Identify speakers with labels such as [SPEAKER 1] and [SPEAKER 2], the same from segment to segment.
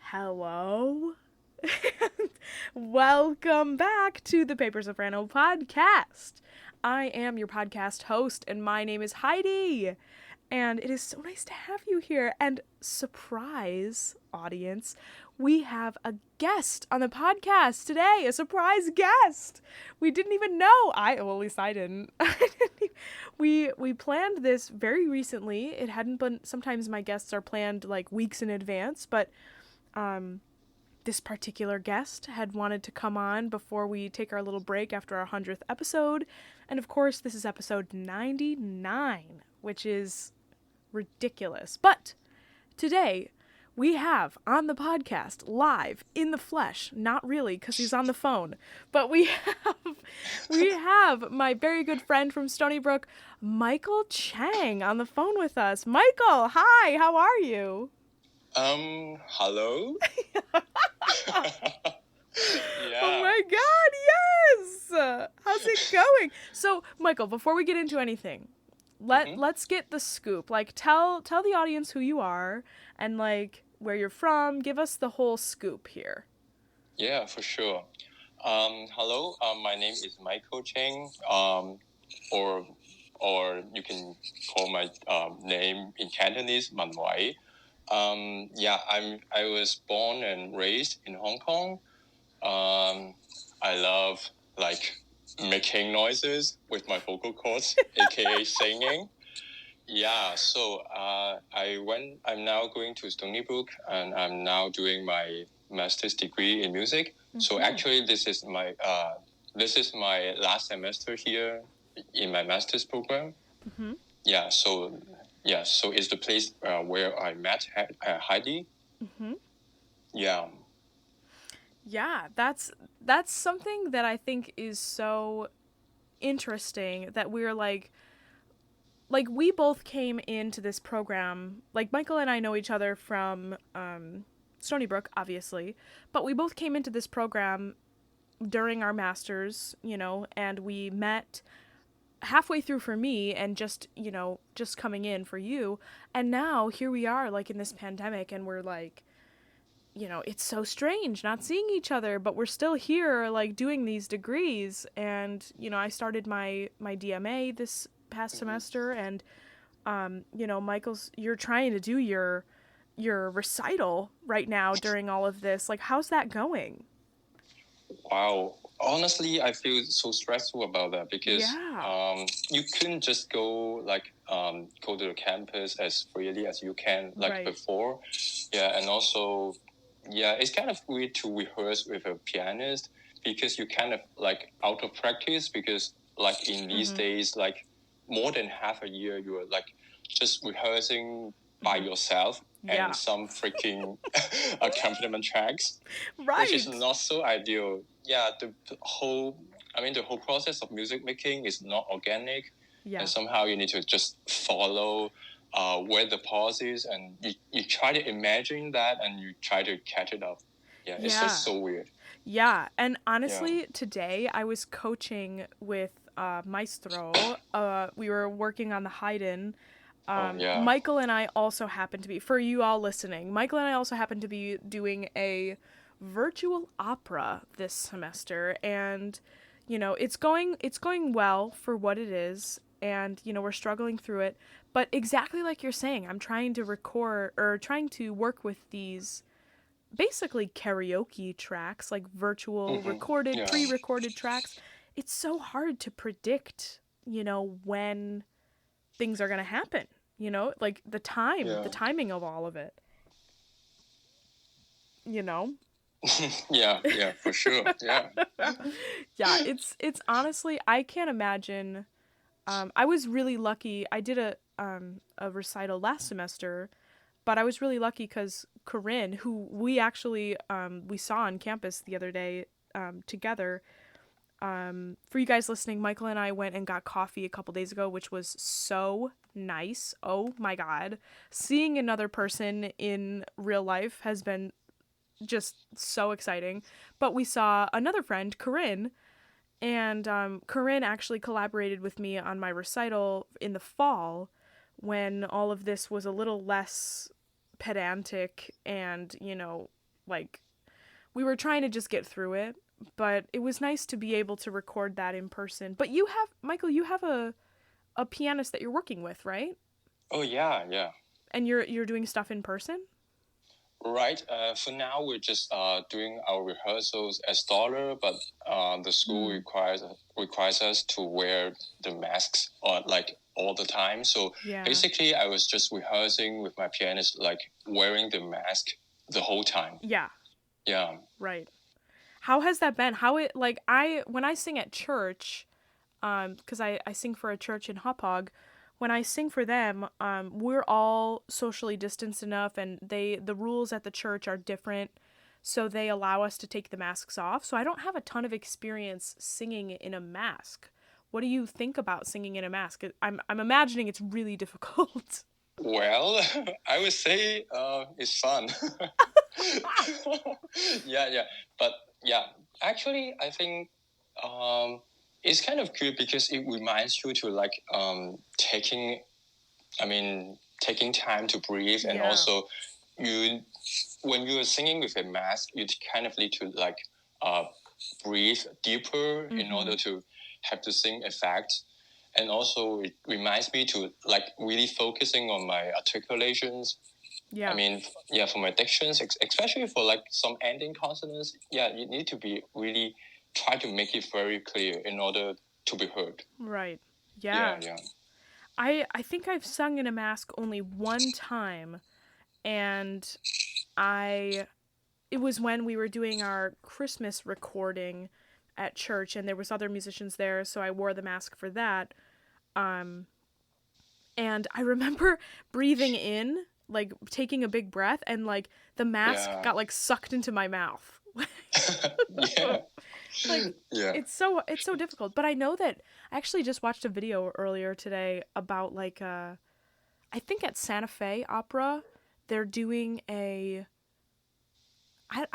[SPEAKER 1] Hello. Welcome back to the Soprano podcast. I am your podcast host, and my name is Heidi. And it is so nice to have you here. And surprise, audience, we have a guest on the podcast today, a surprise guest. We didn't even know. Well, at least I didn't. We planned this very recently. It hadn't been, sometimes my guests are planned like weeks in advance, but this particular guest had wanted to come on before we take our little break after our 100th episode. And of course, this is episode 99, which is ridiculous. But today we have on the podcast live in the flesh, not really because he's on the phone, but we have my very good friend from Stony Brook, Michael Chang, on the phone with us. Michael, hi, how are you?
[SPEAKER 2] Hello? Yeah.
[SPEAKER 1] Oh my god, yes! How's it going? So, Michael, before we get into anything, let's get the scoop. Like, tell the audience who you are and, like, where you're from. Give us the whole scoop here.
[SPEAKER 2] Yeah, for sure. Hello, my name is Michael Cheng, or you can call my name in Cantonese, Man Wai. I was born and raised in Hong Kong. I love, like, making noises with my vocal cords, aka singing. Yeah, so I'm now going to Stony Brook, and I'm now doing my master's degree in music. Mm-hmm. So actually, this is my last semester here in my master's program. Mm-hmm. So it's the place where I met Heidi. Mm-hmm.
[SPEAKER 1] Yeah, that's something that I think is so interesting, that we're like we both came into this program, like Michael and I know each other from Stony Brook, obviously, but we both came into this program during our masters, and we met halfway through for me and just coming in for you. And now here we are, like, in this pandemic, and we're like, it's so strange not seeing each other, but we're still here, like, doing these degrees. And, I started my DMA this past semester, and, Michael's, you're trying to do your recital right now during all of this. Like, how's that going?
[SPEAKER 2] Wow. Honestly, I feel so stressful about that because you couldn't just go to the campus as freely as you can before. Yeah, and also, it's kind of weird to rehearse with a pianist because you kind of like out of practice, because like in these days, like more than half a year you are like just rehearsing by yourself and some freaking accompaniment tracks, which is not so ideal. Yeah, the whole process of music making is not organic, and somehow you need to just follow where the pause is, and you try to imagine that and you try to catch it up. It's just so weird.
[SPEAKER 1] Yeah, and honestly, today I was coaching with Maestro. We were working on the Haydn. Michael and I also happen to be, for you all listening, Michael and I also happen to be doing a virtual opera this semester, and it's going well for what it is, and we're struggling through it, but exactly like you're saying, I'm trying to work with these basically karaoke tracks, like virtual pre-recorded tracks. It's so hard to predict when things are going to happen, like the timing of all of it,
[SPEAKER 2] Yeah, for sure. Yeah.
[SPEAKER 1] It's honestly, I can't imagine. I was really lucky. I did a recital last semester, but I was really lucky because Corinne, who we actually we saw on campus the other day together. For you guys listening, Michael and I went and got coffee a couple days ago, which was so nice. Oh my god, seeing another person in real life has been just so exciting. But we saw another friend, Corinne, and Corinne actually collaborated with me on my recital in the fall when all of this was a little less pedantic and, like, we were trying to just get through it, but it was nice to be able to record that in person. But Michael, you have a pianist that you're working with, right?
[SPEAKER 2] Oh, yeah.
[SPEAKER 1] And you're doing stuff in person?
[SPEAKER 2] Right. For now, we're just doing our rehearsals as dollar, but the school requires us to wear the masks like all the time. So basically, I was just rehearsing with my pianist, like wearing the mask the whole time.
[SPEAKER 1] Yeah.
[SPEAKER 2] Yeah.
[SPEAKER 1] Right. How has that been? When I sing at church, because I sing for a church in Hauppauge, when I sing for them, we're all socially distanced enough, and the rules at the church are different, so they allow us to take the masks off. So I don't have a ton of experience singing in a mask. What do you think about singing in a mask? I'm imagining it's really difficult.
[SPEAKER 2] Well, I would say it's fun. Yeah. But yeah, actually, I think it's kind of good because it reminds you to like taking time to breathe, and also when you are singing with a mask, you kind of need to like breathe deeper in order to have the sing effect. And also it reminds me to like really focusing on my articulations. Yeah. For my dictions, especially for like some ending consonants, you need to be really try to make it very clear in order to be heard.
[SPEAKER 1] Right. Yeah. I think I've sung in a mask only one time, and it was when we were doing our Christmas recording at church, and there was other musicians there, so I wore the mask for that. And I remember breathing in, like taking a big breath, and like the mask got like sucked into my mouth. It's so difficult. But I know that I actually just watched a video earlier today about like I think at Santa Fe Opera they're doing I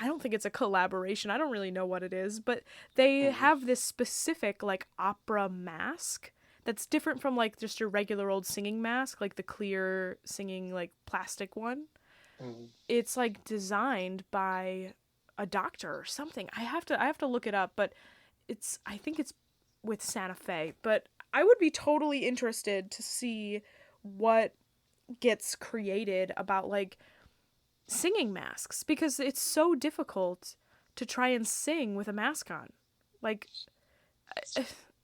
[SPEAKER 1] don't think it's a collaboration. I don't really know what it is, but they have this specific like opera mask that's different from like just your regular old singing mask, like the clear singing like plastic one. It's like designed by a doctor or something. I have to look it up, but I think it's with Santa Fe. But I would be totally interested to see what gets created about like singing masks, because it's so difficult to try and sing with a mask on. Like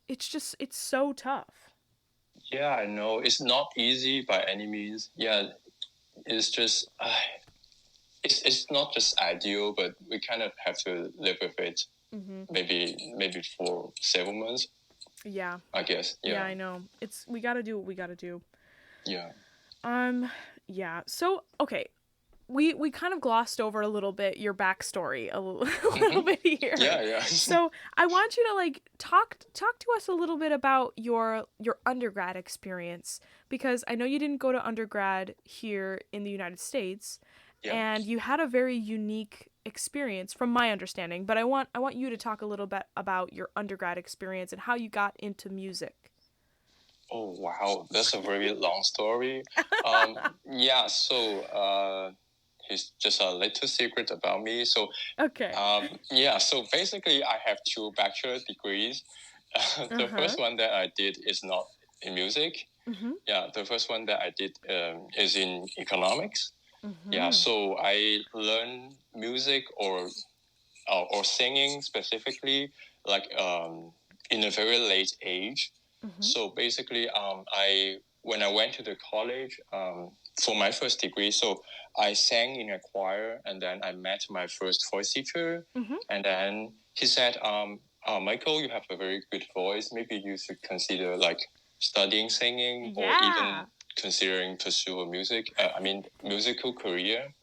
[SPEAKER 1] it's so tough.
[SPEAKER 2] Yeah, I know. It's not easy by any means. Yeah, it's just it's not just ideal, but we kind of have to live with it. Maybe for several months. Yeah, I guess.
[SPEAKER 1] Yeah, I know. We gotta do what we gotta do.
[SPEAKER 2] Yeah.
[SPEAKER 1] Yeah. So okay, we kind of glossed over a little bit your backstory a little bit here.
[SPEAKER 2] Yeah.
[SPEAKER 1] So I want you to like talk to us a little bit about your undergrad experience, because I know you didn't go to undergrad here in the United States, and you had a very unique experience from my understanding. But I want you to talk a little bit about your undergrad experience and how you got into music.
[SPEAKER 2] Oh wow, that's a very long story. So it's just a little secret about me. So
[SPEAKER 1] okay.
[SPEAKER 2] So basically I have 2 bachelor degrees. The first one that I did is not in music. The first one that I did is in economics. So I learned music or singing specifically like in a very late age. So basically when I went to the college for my first degree, so I sang in a choir, and then I met my first voice teacher, and then he said, Michael, you have a very good voice. Maybe you should consider like studying singing or even considering pursue a musical career.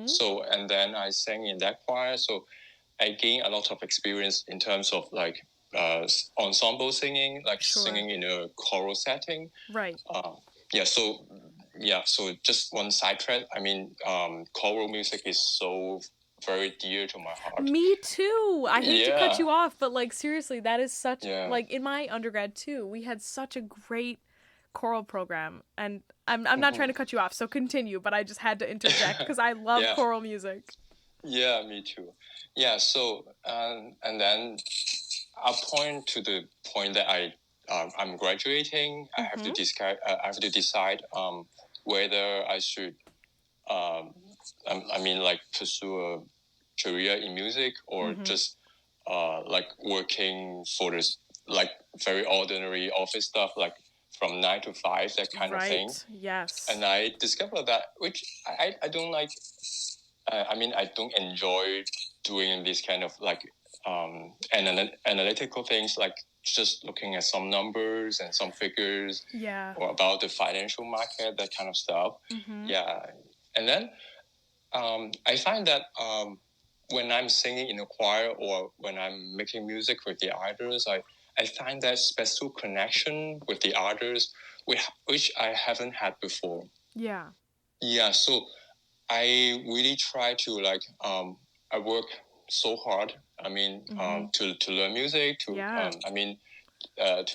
[SPEAKER 2] So, and then I sang in that choir. So I gained a lot of experience in terms of like ensemble singing, like singing in a choral setting.
[SPEAKER 1] Right.
[SPEAKER 2] So just one sidetrack. Choral music is so very dear to my heart.
[SPEAKER 1] Me too. I hate to cut you off, but like seriously, that is such like in my undergrad too, we had such a great choral program, and I'm not trying to cut you off, so continue, but I just had to interject because I love choral music.
[SPEAKER 2] Yeah, me too. Yeah, so and then I'll point to the point that I'm graduating. I have to decide whether I should pursue a career in music or just like working for this like very ordinary office stuff, like from 9 to 5, that kind of thing.
[SPEAKER 1] Yes.
[SPEAKER 2] And I discovered that, which I don't like. I don't enjoy doing this kind of like analytical things, like just looking at some numbers and some figures, or about the financial market, that kind of stuff. Yeah, and then I find that when I'm singing in a choir or when I'm making music with the others, I find that special connection with the others, which I haven't had before. Yeah, so I really try to I work so hard. To learn music, to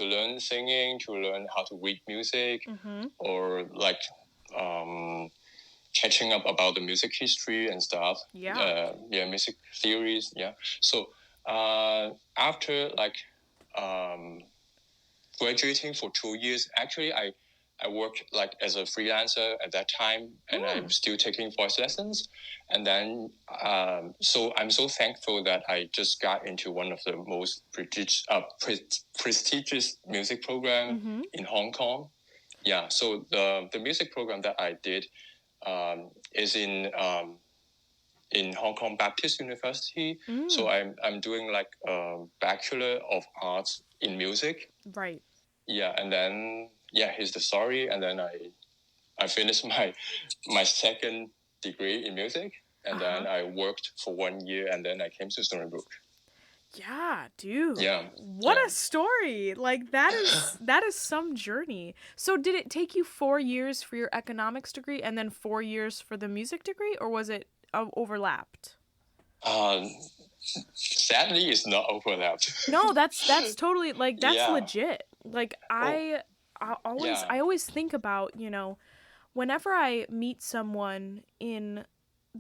[SPEAKER 2] learn singing, to learn how to read music, or catching up about the music history and stuff. Music theories. Yeah. So after graduating for 2 years, actually I worked as a freelancer at that time, and I'm still taking voice lessons. And then, so I'm so thankful that I just got into one of the most prestigious music program in Hong Kong. Yeah. So the music program that I did is in Hong Kong Baptist University. So I'm doing a Bachelor of Arts in Music. Right. Yeah, and then here's the story. And then I finished my second degree in music, and then I worked for 1 year, and then I came to Stony Brook.
[SPEAKER 1] Yeah, dude. Yeah. What a story. That is some journey. So did it take you 4 years for your economics degree and then 4 years for the music degree, or was it overlapped?
[SPEAKER 2] Sadly, it's not overlapped.
[SPEAKER 1] No, that's totally that's legit. I always think about, whenever I meet someone in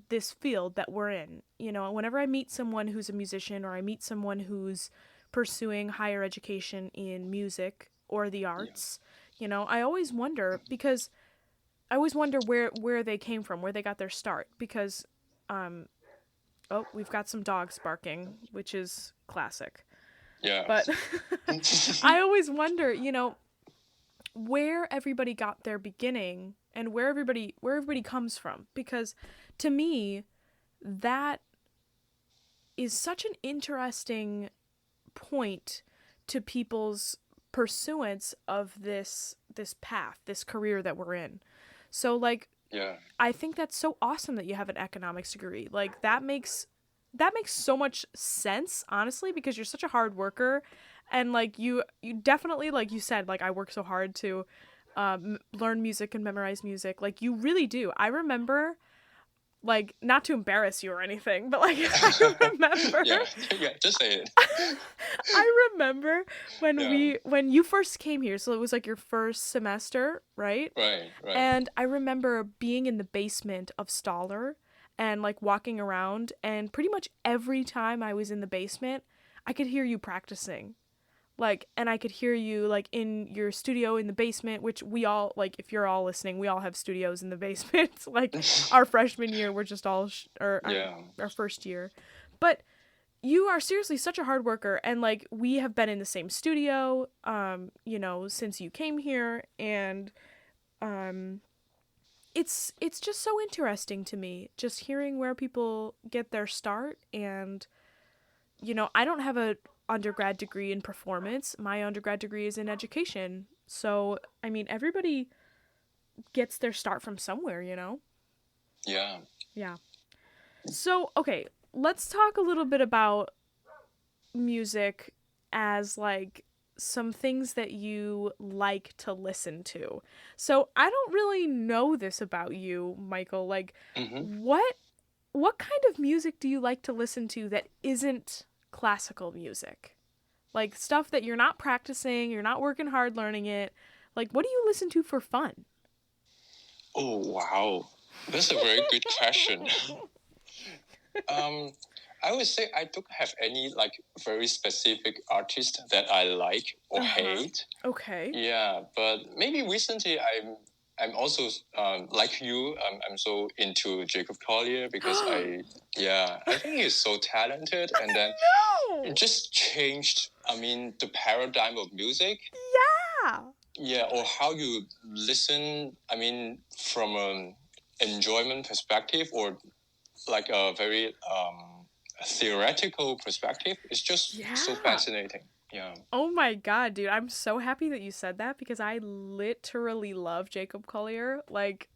[SPEAKER 1] this field that we're in, whenever I meet someone who's a musician, or I meet someone who's pursuing higher education in music or the arts, I always wonder, because I always wonder where they came from, where they got their start, because we've got some dogs barking, which is classic. Yeah. But I always wonder, where everybody got their beginning and where everybody comes from, because to me that is such an interesting point to people's pursuance of this path, this career that we're in. So I think that's so awesome that you have an economics degree. That makes so much sense, honestly, because you're such a hard worker, and you definitely, like you said, I work so hard to learn music and memorize music. You really do. I remember, not to embarrass you or anything, but I remember
[SPEAKER 2] just say it.
[SPEAKER 1] I remember when you first came here, so it was your first semester, right? Right. And I remember being in the basement of Stoller and walking around, and pretty much every time I was in the basement, I could hear you practicing. And I could hear you in your studio in the basement, which we all, if you're all listening, we all have studios in the basement. Our freshman year, we're just all our first year. But you are seriously such a hard worker, and we have been in the same studio since you came here, and it's just so interesting to me, just hearing where people get their start. And I don't have a undergrad degree in performance. My undergrad degree is in education. So everybody gets their start from somewhere, Yeah. So okay, let's talk a little bit about music as some things that you like to listen to. So I don't really know this about you, Michael. What kind of music do you like to listen to that isn't classical music? Stuff that you're not practicing, you're not working hard learning it. Like, what do you listen to for fun?
[SPEAKER 2] Oh, wow. That's a very good question. I would say I don't have any like very specific artist that I like or hate.
[SPEAKER 1] Okay.
[SPEAKER 2] Yeah, but maybe recently I'm also like you. I'm so into Jacob Collier because I think he's so talented, and then it just changed. I mean, the paradigm of music.
[SPEAKER 1] Yeah.
[SPEAKER 2] Yeah, or how you listen. I mean, from an enjoyment perspective, or like a very theoretical perspective. It's just so fascinating. Yeah.
[SPEAKER 1] Oh my god, dude. I'm so happy that you said that because I literally love Jacob Collier. Like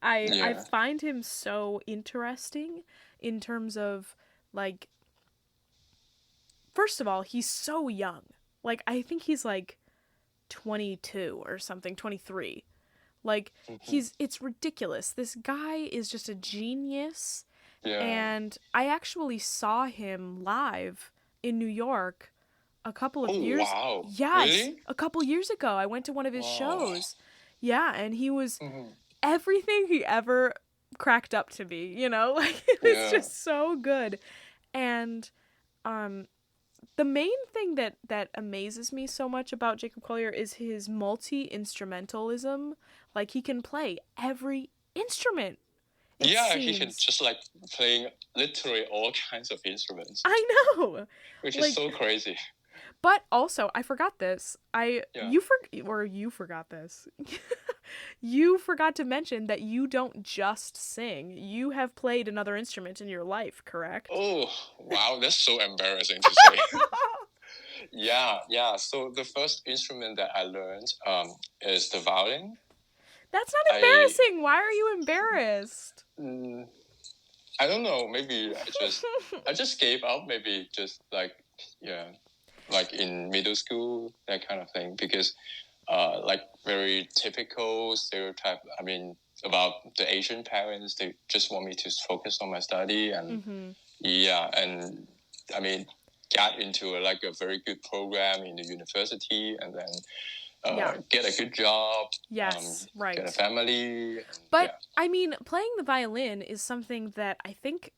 [SPEAKER 1] I find him so interesting in terms of like first of all, he's so young. Like I think he's like 22 or something, 23. Like it's ridiculous. This guy is just a genius.
[SPEAKER 2] Yeah.
[SPEAKER 1] And I actually saw him live in New York a couple of years.
[SPEAKER 2] Wow.
[SPEAKER 1] Yes,
[SPEAKER 2] really?
[SPEAKER 1] A couple years ago. I went to one of his shows. Yeah, and he was everything he ever cracked up to be, you know? Like it was just so good. And the main thing that amazes me so much about Jacob Collier is his multi-instrumentalism. Like he can play every instrument.
[SPEAKER 2] He can just like playing literally all kinds of instruments.
[SPEAKER 1] I know.
[SPEAKER 2] Which is so crazy.
[SPEAKER 1] But also, I forgot this. You forgot this. You forgot to mention that you don't just sing. You have played another instrument in your life, correct?
[SPEAKER 2] Oh, wow, that's so embarrassing to say. Yeah. So the first instrument that I learned is the violin.
[SPEAKER 1] That's not embarrassing. Why are you embarrassed?
[SPEAKER 2] I don't know. Maybe I just gave up. Maybe just like in middle school, that kind of thing. Because like very typical stereotype. I mean, about the Asian parents, they just want me to focus on my study and and I mean, got into a very good program in the university, and then get a good job.
[SPEAKER 1] Yes, right.
[SPEAKER 2] Get a family.
[SPEAKER 1] But I mean, playing the violin is something that I think,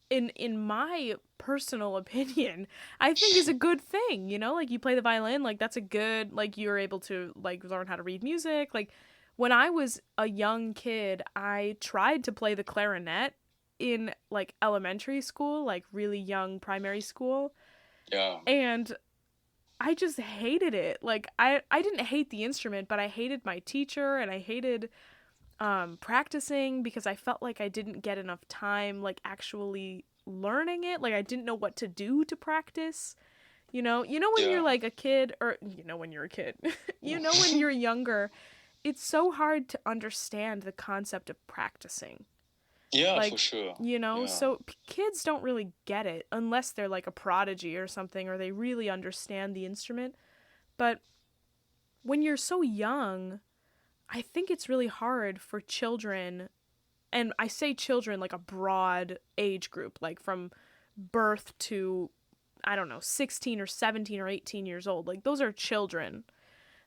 [SPEAKER 1] in my personal opinion, I think is a good thing. You know, like you play the violin, like that's a good, like you're able to like learn how to read music. Like when I was a young kid, I tried to play the clarinet in like elementary school, like really young primary school.
[SPEAKER 2] Yeah.
[SPEAKER 1] And I just hated it. Like I didn't hate the instrument, but I hated my teacher and I hated practicing because I felt like I didn't get enough time like actually learning it. Like I didn't know what to do to practice. You know when you're like a kid, or when you're a kid. When you're younger, it's so hard to understand the concept of practicing.
[SPEAKER 2] Yeah, like, for sure.
[SPEAKER 1] So kids don't really get it unless they're like a prodigy or something, or they really understand the instrument. But when you're so young, I think it's really hard for children, and I say children like a broad age group, like from birth to, I don't know, 16 or 17 or 18 years old. Like those are children.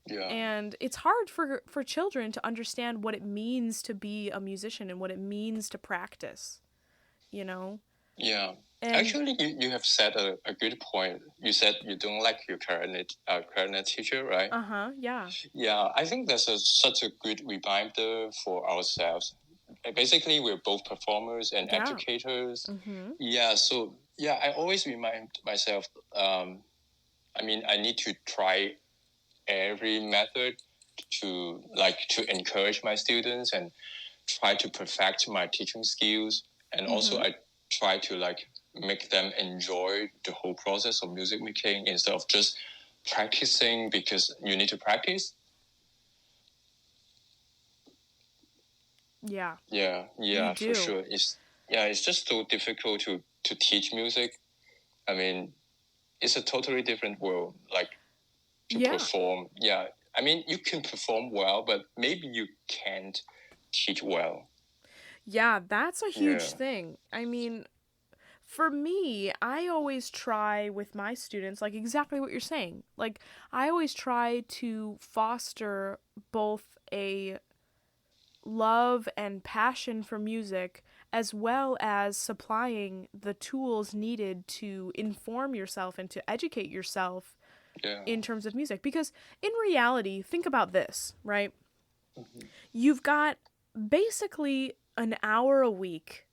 [SPEAKER 2] Yeah.
[SPEAKER 1] And it's hard for children to understand what it means to be a musician and what it means to practice,
[SPEAKER 2] Yeah.
[SPEAKER 1] And
[SPEAKER 2] actually, you have said a good point. You said you don't like your clarinet teacher, right?
[SPEAKER 1] Yeah.
[SPEAKER 2] Yeah, I think that's such a good reminder for ourselves. Basically, we're both performers and educators. Yeah, so I always remind myself, I mean, I need to try every method to encourage my students and try to perfect my teaching skills, and also I try to make them enjoy the whole process of music making instead of just practicing because you need to practice.
[SPEAKER 1] Yeah,
[SPEAKER 2] for sure. It's just so difficult to teach music. I mean, it's a totally different world, perform. Yeah, I mean, you can perform well, but maybe you can't teach well.
[SPEAKER 1] Yeah, that's a huge thing. I mean, For me, I always try with my students, like exactly what you're saying. Like, I always try to foster both a love and passion for music, as well as supplying the tools needed to inform yourself and to educate yourself in terms of music. Because in reality, think about this, right? Mm-hmm. You've got basically an hour a week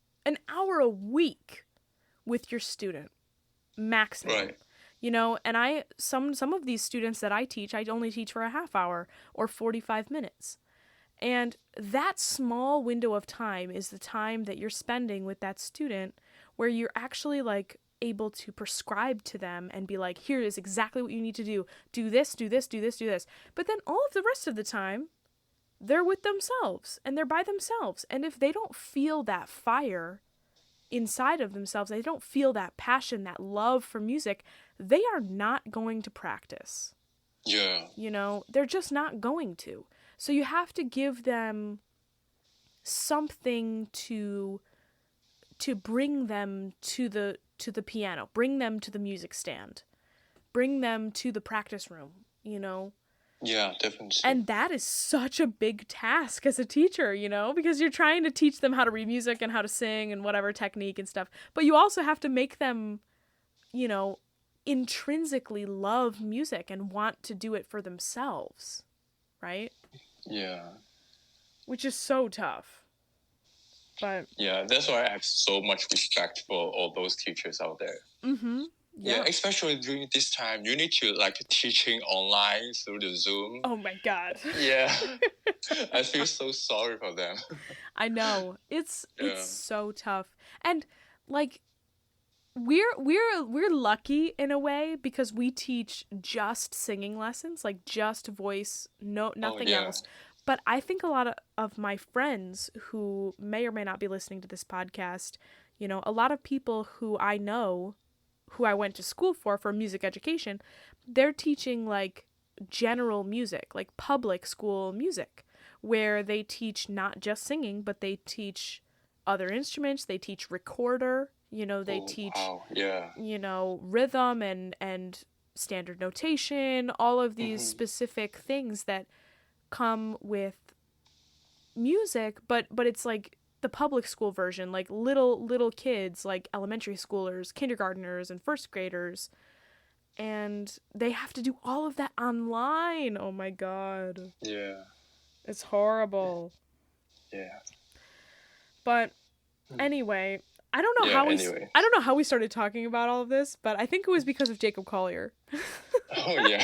[SPEAKER 1] with your student, maximum. Right. You know, and some of these students that I teach, I only teach for a half hour or 45 minutes. And that small window of time is the time that you're spending with that student, where you're actually like able to prescribe to them and be like, here is exactly what you need to do. Do this, do this, do this, do this. But then all of the rest of the time, they're with themselves and they're by themselves. And if they don't feel that fire inside of themselves, they don't feel that passion, that love for music, they are not going to practice.
[SPEAKER 2] Yeah.
[SPEAKER 1] You know, they're just not going to. So you have to give them something to bring them to the piano, bring them to the music stand, bring them to the practice room, you know?
[SPEAKER 2] Yeah, definitely.
[SPEAKER 1] And that is such a big task as a teacher, you know, because you're trying to teach them how to read music and how to sing and whatever technique and stuff. But you also have to make them, you know, intrinsically love music and want to do it for themselves, right?
[SPEAKER 2] Yeah.
[SPEAKER 1] Which is so tough. But
[SPEAKER 2] yeah, that's why I have so much respect for all those teachers out there.
[SPEAKER 1] Mm-hmm.
[SPEAKER 2] Yeah, especially during this time, you need to like teaching online through the Zoom.
[SPEAKER 1] Oh my God.
[SPEAKER 2] Yeah. I feel so sorry for them.
[SPEAKER 1] I know. It's so tough. And like we're lucky in a way because we teach just singing lessons, like just voice, nothing else. But I think a lot of my friends who may or may not be listening to this podcast, you know, a lot of people who I know, who I went to school for music education, they're teaching like general music, like public school music, where they teach not just singing, but they teach other instruments, they teach recorder, you know, they teach, you know, rhythm and standard notation, all of these specific things that come with music, but it's like the public school version, like little kids, like elementary schoolers, kindergartners, and first graders, and they have to do all of that online. Oh my God.
[SPEAKER 2] Yeah.
[SPEAKER 1] It's horrible.
[SPEAKER 2] Yeah.
[SPEAKER 1] But anyway, I don't know how we started talking about all of this, but I think it was because of Jacob Collier.
[SPEAKER 2] Oh yeah.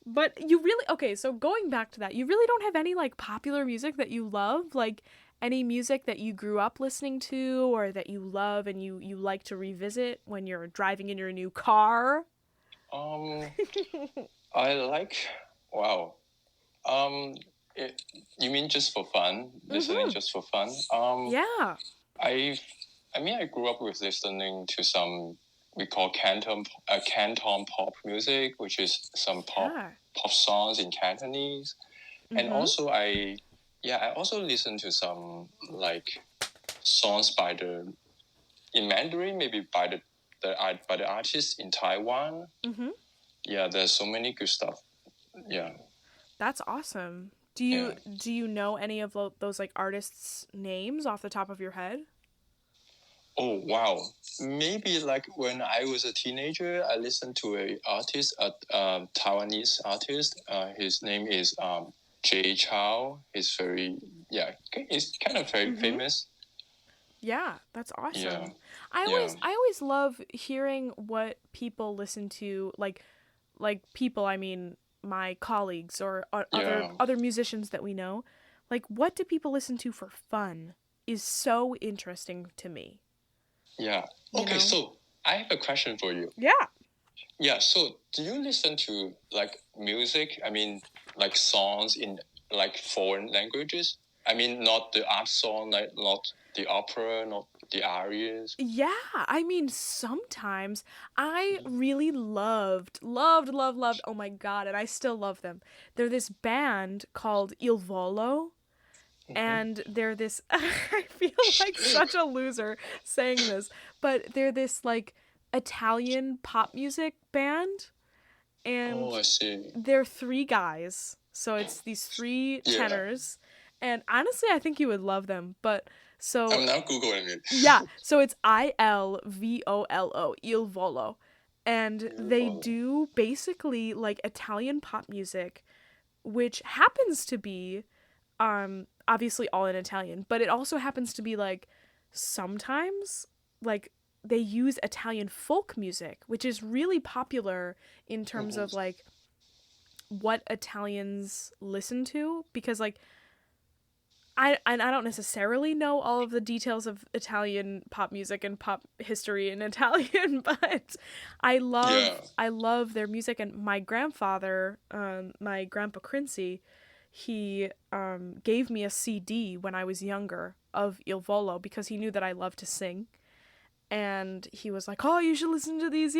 [SPEAKER 1] But so going back to that, you really don't have any like popular music that you love, like any music that you grew up listening to or that you love and you like to revisit when you're driving in your new car?
[SPEAKER 2] I like, wow. You mean just for fun? Listening just for fun?
[SPEAKER 1] Yeah.
[SPEAKER 2] I grew up with listening to some we call Canton pop music, which is some pop songs in Cantonese, and also I also listen to some like songs in Mandarin, maybe by the artists in Taiwan. Yeah, there's so many good stuff. Yeah,
[SPEAKER 1] that's awesome. Do you know any of those like artists' names off the top of your head?
[SPEAKER 2] Oh wow! Maybe like when I was a teenager, I listened to a Taiwanese artist. His name is Jay Chow. He's he's kind of very famous.
[SPEAKER 1] Yeah, that's awesome. Yeah. I always love hearing what people listen to, like people, I mean my colleagues or other musicians that we know. Like, what do people listen to for fun is so interesting to me.
[SPEAKER 2] Yeah. Okay, so I have a question for you.
[SPEAKER 1] Yeah.
[SPEAKER 2] Yeah, so do you listen to like music, I mean like songs in like foreign languages? I mean not the art song, like not the opera, not the arias.
[SPEAKER 1] Yeah, I mean sometimes I really loved, oh my God, and I still love them. They're this band called Il Volo. And they're this, I feel like such a loser saying this, but they're this like Italian pop music band, and
[SPEAKER 2] I see.
[SPEAKER 1] they're 3 guys. So it's these 3 tenors, and honestly, I think you would love them. But so
[SPEAKER 2] I'm now Googling it.
[SPEAKER 1] yeah, so it's Ilvolo, Il Volo, and they do basically like Italian pop music, which happens to be obviously all in Italian, but it also happens to be like sometimes like they use Italian folk music, which is really popular in terms of like what Italians listen to, because like I don't necessarily know all of the details of Italian pop music and pop history in Italian, but I love their music. And my grandfather, my grandpa Quincy, he gave me a CD when I was younger of Il Volo because he knew that I loved to sing. And he was like, "Oh, you should listen to these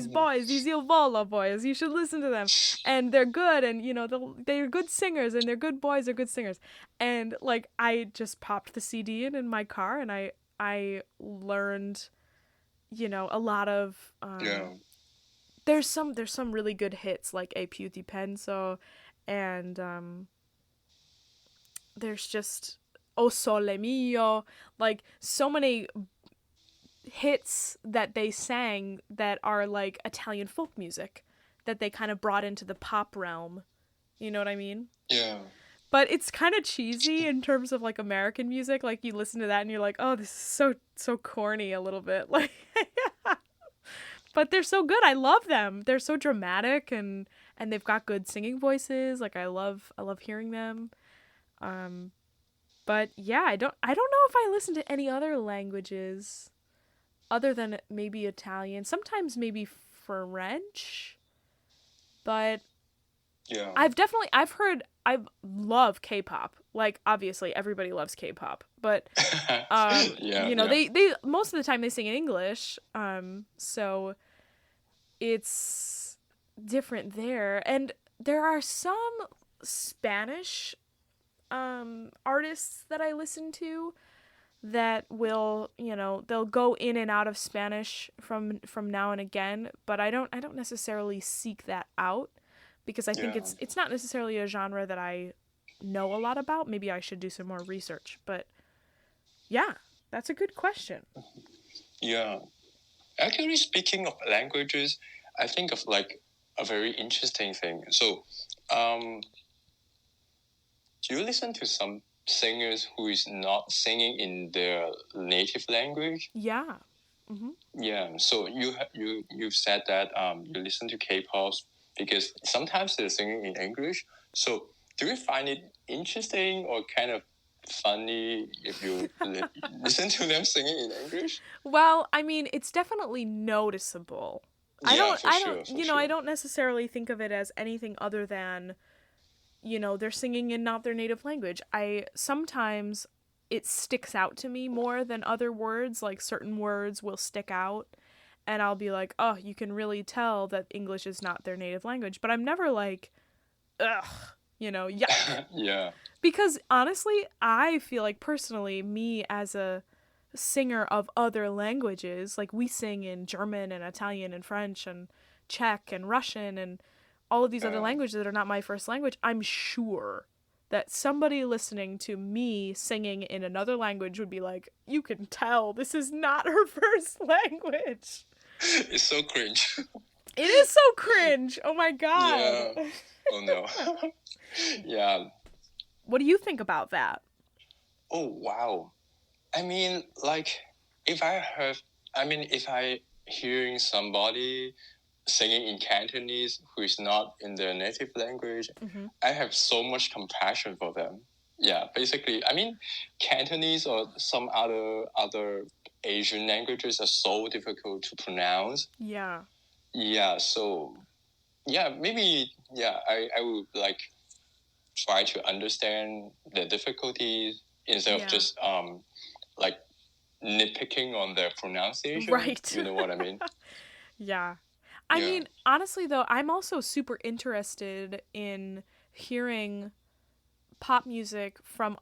[SPEAKER 1] boys, these Il Volo boys. You should listen to them, and they're good. And you know, they're good singers, and they're good boys. They're good singers." And like, I just popped the CD in my car, and I learned, you know, a lot of There's some really good hits like "E più di penso," and there's just "O Sole Mio," like so many hits that they sang that are like Italian folk music that they kind of brought into the pop realm. You know what I mean?
[SPEAKER 2] Yeah.
[SPEAKER 1] But it's kind of cheesy in terms of like American music. Like you listen to that and you're like, "Oh, this is so corny a little bit." Like but they're so good. I love them. They're so dramatic and they've got good singing voices. Like I love hearing them. But yeah, I don't know if I listen to any other languages other than maybe Italian, sometimes maybe French, but
[SPEAKER 2] yeah,
[SPEAKER 1] I love K-pop. Like obviously everybody loves K-pop, but you know, they most of the time they sing in English, so it's different there. And there are some Spanish artists that I listen to that will, you know, they'll go in and out of Spanish from now and again, but I don't necessarily seek that out because I think it's not necessarily a genre that I know a lot about. Maybe I should do some more research, but yeah, that's a good question.
[SPEAKER 2] Yeah. Actually, speaking of languages, I think of like a very interesting thing. So, do you listen to some singers who is not singing in their native language?
[SPEAKER 1] Yeah.
[SPEAKER 2] Mm-hmm. Yeah. So you've said that you listen to K-pop because sometimes they're singing in English. So do you find it interesting or kind of funny if you listen to them singing in English?
[SPEAKER 1] Well, I mean, it's definitely noticeable. I don't necessarily think of it as anything other than, you know, they're singing in not their native language. Sometimes it sticks out to me more than other words, like certain words will stick out and I'll be like, "Oh, you can really tell that English is not their native language." But I'm never like, "Ugh," you know, yuck.
[SPEAKER 2] Yeah.
[SPEAKER 1] Because honestly, I feel like personally, me as a singer of other languages, like we sing in German and Italian and French and Czech and Russian and all of these other languages that are not my first language, I'm sure that somebody listening to me singing in another language would be like, "You can tell this is not her first language."
[SPEAKER 2] It's so cringe.
[SPEAKER 1] It is so cringe. Oh my god.
[SPEAKER 2] Yeah. Oh no. Yeah.
[SPEAKER 1] What do you think about that?
[SPEAKER 2] Oh wow. I mean, like, if I hearing somebody singing in Cantonese who is not in their native language, I have so much compassion for them. Yeah, basically, I mean, Cantonese or some other Asian languages are so difficult to pronounce.
[SPEAKER 1] Yeah.
[SPEAKER 2] Yeah, so, yeah, maybe, I would, like, try to understand the difficulties instead of just, like, nitpicking on their pronunciation.
[SPEAKER 1] Right.
[SPEAKER 2] You know what I mean?
[SPEAKER 1] Yeah. I mean, honestly, though, I'm also super interested in hearing pop music from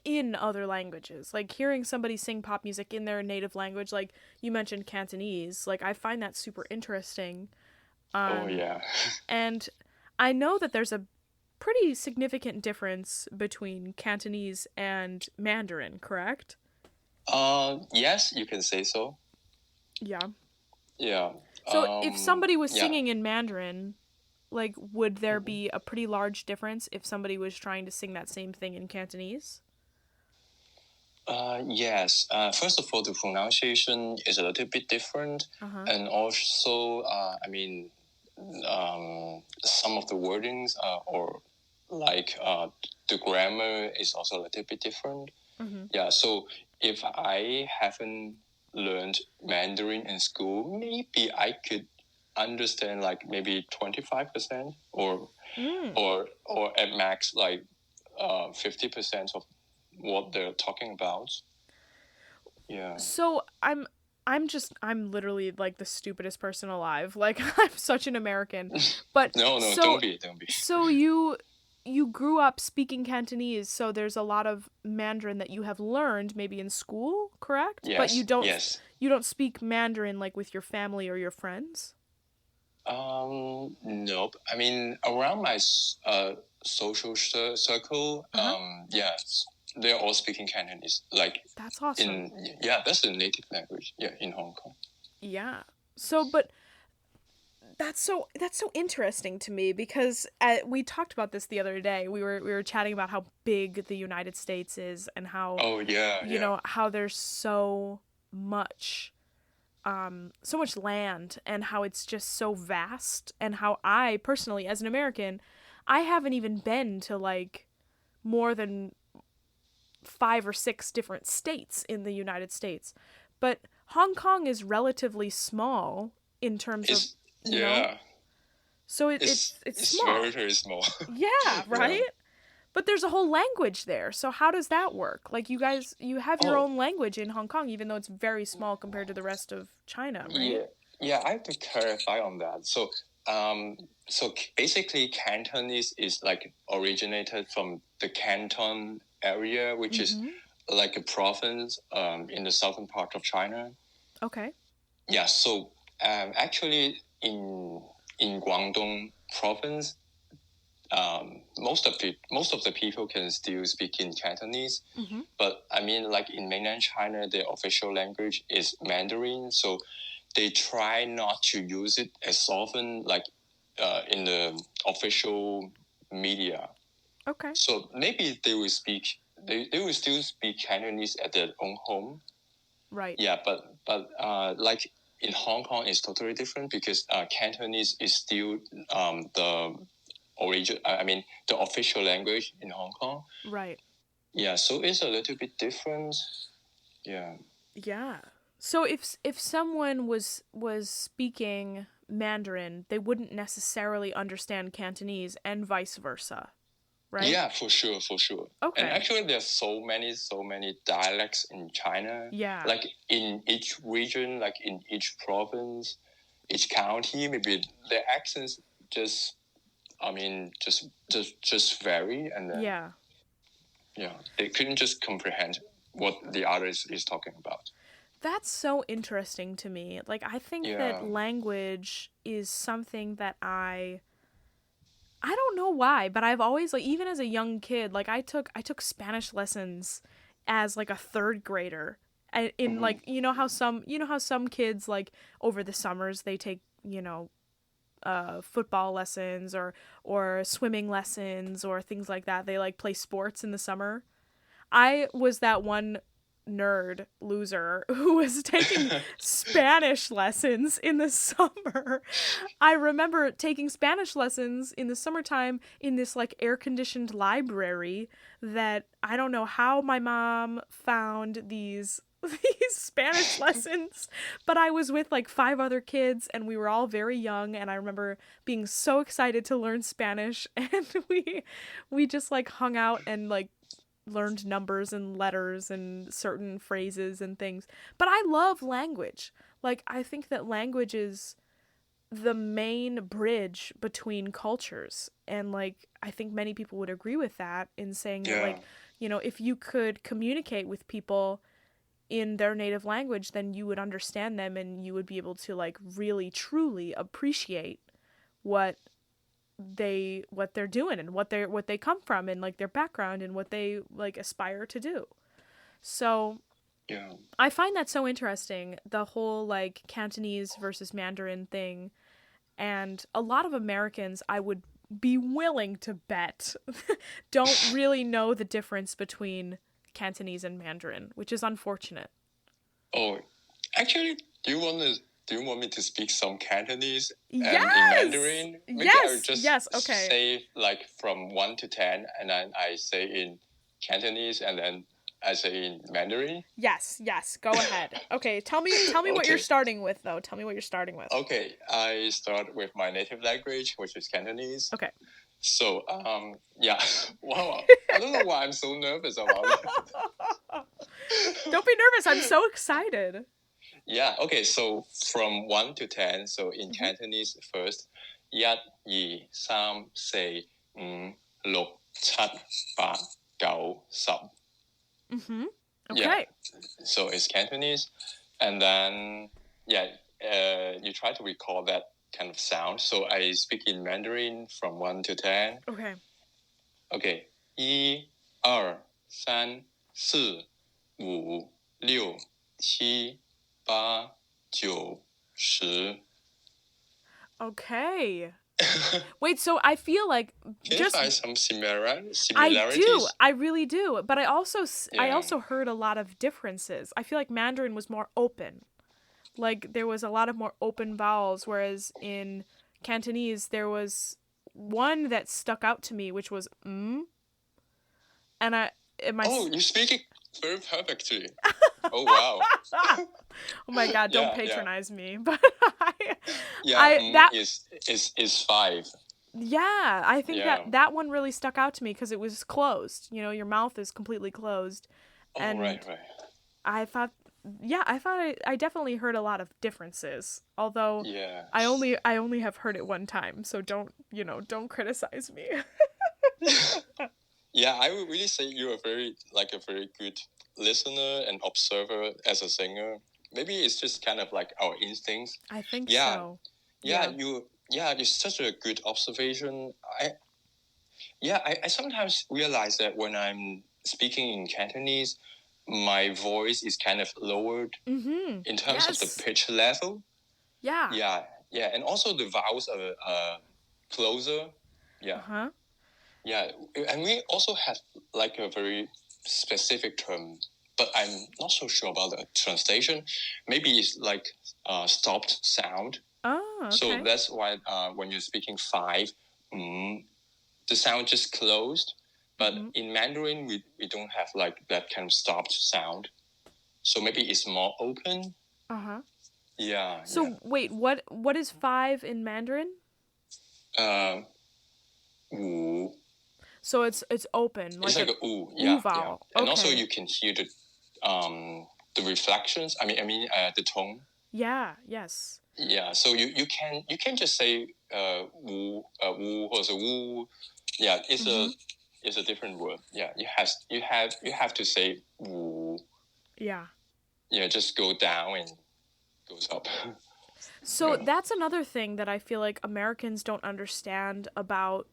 [SPEAKER 1] in other languages. Like hearing somebody sing pop music in their native language, like you mentioned Cantonese, like I find that super interesting.
[SPEAKER 2] Oh yeah.
[SPEAKER 1] And I know that there's a pretty significant difference between Cantonese and Mandarin, correct?
[SPEAKER 2] Yes, you can say so.
[SPEAKER 1] Yeah.
[SPEAKER 2] Yeah.
[SPEAKER 1] So if somebody was
[SPEAKER 2] yeah.
[SPEAKER 1] singing in Mandarin, like would there be a pretty large difference if somebody was trying to sing that same thing in Cantonese?
[SPEAKER 2] Yes. First of all, the pronunciation is a little bit different, and also, I mean, some of the wordings or like the grammar is also a little bit different. Yeah. So if I haven't learned Mandarin in school, maybe I could understand like maybe 25% or at max like 50% of what they're talking about. Yeah.
[SPEAKER 1] So I'm literally like the stupidest person alive. Like I'm such an American. But
[SPEAKER 2] no, don't be.
[SPEAKER 1] So you grew up speaking Cantonese, so there's a lot of Mandarin that you have learned maybe in school, correct?
[SPEAKER 2] Yes.
[SPEAKER 1] But you don't
[SPEAKER 2] Yes.
[SPEAKER 1] You don't speak Mandarin like with your family or your friends?
[SPEAKER 2] Nope. I mean, around my social circle, yes, they're all speaking Cantonese. Like
[SPEAKER 1] that's awesome.
[SPEAKER 2] That's the native language. Yeah, in Hong Kong.
[SPEAKER 1] Yeah. So, but that's so interesting to me because we talked about this the other day. We were chatting about how big the United States is and how you know how there's so much land and how it's just so vast, and how I personally as an American, I haven't even been to like more than 5 or 6 different states in the United States. But Hong Kong is relatively small in terms of you know. So it's small.
[SPEAKER 2] Very, very small.
[SPEAKER 1] Yeah, right? Yeah. But there's a whole language there. So how does that work? Like you guys, you have your own language in Hong Kong, even though it's very small compared to the rest of China, right?
[SPEAKER 2] Yeah, I have to clarify on that. So basically Cantonese is like originated from the Canton area, which is like a province in the southern part of China.
[SPEAKER 1] Okay.
[SPEAKER 2] Yeah, so actually in Guangdong province, most of the people can still speak in Cantonese, but I mean, like in mainland China, the official language is Mandarin, so they try not to use it as often, like in the official media.
[SPEAKER 1] Okay.
[SPEAKER 2] So maybe they will speak. They will still speak Cantonese at their own home.
[SPEAKER 1] Right.
[SPEAKER 2] Yeah, but like in Hong Kong, it's totally different because Cantonese is still the the official language in Hong Kong.
[SPEAKER 1] Right.
[SPEAKER 2] Yeah, so it's a little bit different. Yeah.
[SPEAKER 1] Yeah. So if someone was speaking Mandarin, they wouldn't necessarily understand Cantonese and vice versa, right?
[SPEAKER 2] Yeah, for sure.
[SPEAKER 1] Okay.
[SPEAKER 2] And actually, there's so many dialects in China.
[SPEAKER 1] Yeah.
[SPEAKER 2] Like in each region, like in each province, each county, maybe the accents just vary, and then they couldn't just comprehend what the other is talking about.
[SPEAKER 1] That's so interesting to me. Like I think that language is something that I don't know why, but I've always like, even as a young kid, like I took Spanish lessons as like a 3rd grader. In like you know how some kids like over the summers they take football lessons or swimming lessons or things like that. They like play sports in the summer. I was that one nerd loser who was taking Spanish lessons in the summer. I remember taking Spanish lessons in the summertime in this like air-conditioned library that I don't know how my mom found these Spanish lessons, but I was with like 5 other kids and we were all very young, and I remember being so excited to learn Spanish, and we just like hung out and like learned numbers and letters and certain phrases and things. But I love language. Like I think that language is the main bridge between cultures. And like, I think many people would agree with that in saying that, like, you know, if you could communicate with people in their native language, then you would understand them and you would be able to like really truly appreciate what they're doing and what they come from and like their background and what they like aspire to do. So I find that so interesting, the whole like Cantonese versus Mandarin thing. And a lot of Americans, I would be willing to bet, don't really know the difference between Cantonese and Mandarin, which is unfortunate.
[SPEAKER 2] Oh, actually, do you want me to speak some Cantonese and
[SPEAKER 1] yes!
[SPEAKER 2] in Mandarin? Maybe I'll just
[SPEAKER 1] okay.
[SPEAKER 2] say like from 1 to 10, and then I say in Cantonese, and then I say in Mandarin.
[SPEAKER 1] Yes. Go ahead. Okay, tell me what you're starting with, though. Tell me what you're starting with.
[SPEAKER 2] Okay, I start with my native language, which is Cantonese.
[SPEAKER 1] Okay.
[SPEAKER 2] So, yeah. Wow. I don't know why I'm so nervous about it.
[SPEAKER 1] Don't be nervous. I'm so excited.
[SPEAKER 2] Yeah. Okay. So from 1 to 10. So in Cantonese first, 1, 2, 3, 4, 5, 6, 7, 8, 9, 10.
[SPEAKER 1] Okay.
[SPEAKER 2] Yeah. So it's Cantonese, and then you try to recall that kind of sound. So I speak in Mandarin from 1 to 10.
[SPEAKER 1] Okay.
[SPEAKER 2] Okay. 1, 2, 3, 4, 5, 6, 7, 8, 9, 10.
[SPEAKER 1] Okay. Wait, so I feel like
[SPEAKER 2] Can you find some similarities?
[SPEAKER 1] I do. I really do. But I also heard a lot of differences. I feel like Mandarin was more open. Like there was a lot of more open vowels, whereas in Cantonese there was one that stuck out to me, which was And
[SPEAKER 2] you speak it very perfectly. Oh wow.
[SPEAKER 1] Oh my god, don't patronize me. But
[SPEAKER 2] is 5.
[SPEAKER 1] Yeah, I think that one really stuck out to me because it was closed. You know, your mouth is completely closed. And
[SPEAKER 2] right.
[SPEAKER 1] I thought I definitely heard a lot of differences. Although I only have heard it one time, so don't criticize me.
[SPEAKER 2] Yeah, I would really say you're a very good listener and observer as a singer. Maybe it's just kind of like our instincts.
[SPEAKER 1] I think so.
[SPEAKER 2] It's such a good observation. I sometimes realize that when I'm speaking in Cantonese, my voice is kind of lowered in terms of the pitch level. Yeah, and also the vowels are closer. Yeah. Yeah, and we also have like a very specific term, but I'm not so sure about the translation. Maybe it's like stopped sound.
[SPEAKER 1] Oh, okay.
[SPEAKER 2] So that's why when you're speaking 5, the sound just closed. But in Mandarin, we don't have like that kind of stopped sound. So maybe it's more open. Yeah.
[SPEAKER 1] So wait, what is 5 in Mandarin?
[SPEAKER 2] 5.
[SPEAKER 1] So it's open.
[SPEAKER 2] Like it's like a oo vowel. Yeah. And also you can hear the reflections. I mean the tone.
[SPEAKER 1] Yeah. Yes.
[SPEAKER 2] Yeah. So you can just say woo or woo. Yeah. It's a different word. Yeah. You have to say woo.
[SPEAKER 1] Yeah.
[SPEAKER 2] Yeah. Just go down and goes up.
[SPEAKER 1] So that's another thing that I feel like Americans don't understand about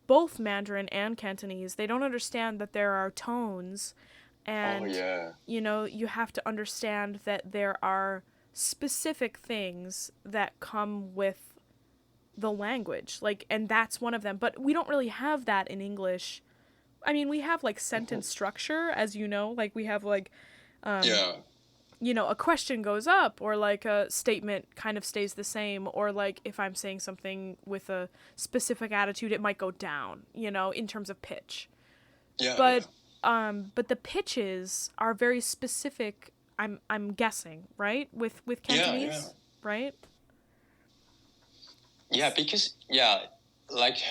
[SPEAKER 1] both Mandarin and Cantonese. They don't understand that there are tones, and you have to understand that there are specific things that come with the language, like, and that's one of them. But we don't really have that in English. I mean, we have like sentence structure, as you know, like we have like a question goes up, or like a statement kind of stays the same, or like if I'm saying something with a specific attitude, it might go down, in terms of pitch. But the pitches are very specific. I'm guessing, right? With Cantonese, right?
[SPEAKER 2] Yeah, because like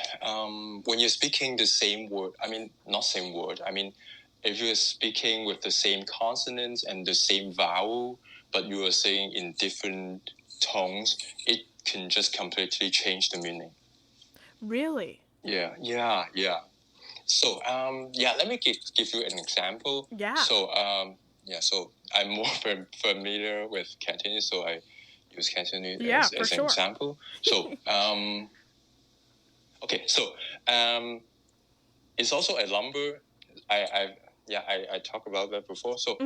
[SPEAKER 2] when you're speaking the same word, I mean not same word. I mean, if you're speaking with the same consonants and the same vowel, but you are saying in different tones, it can just completely change the meaning.
[SPEAKER 1] Really?
[SPEAKER 2] Yeah. So, let me give you an example.
[SPEAKER 1] Yeah.
[SPEAKER 2] So, so I'm more familiar with Cantonese, so I use Cantonese as an example. So, okay, so it's also a number. I talked about that before. So,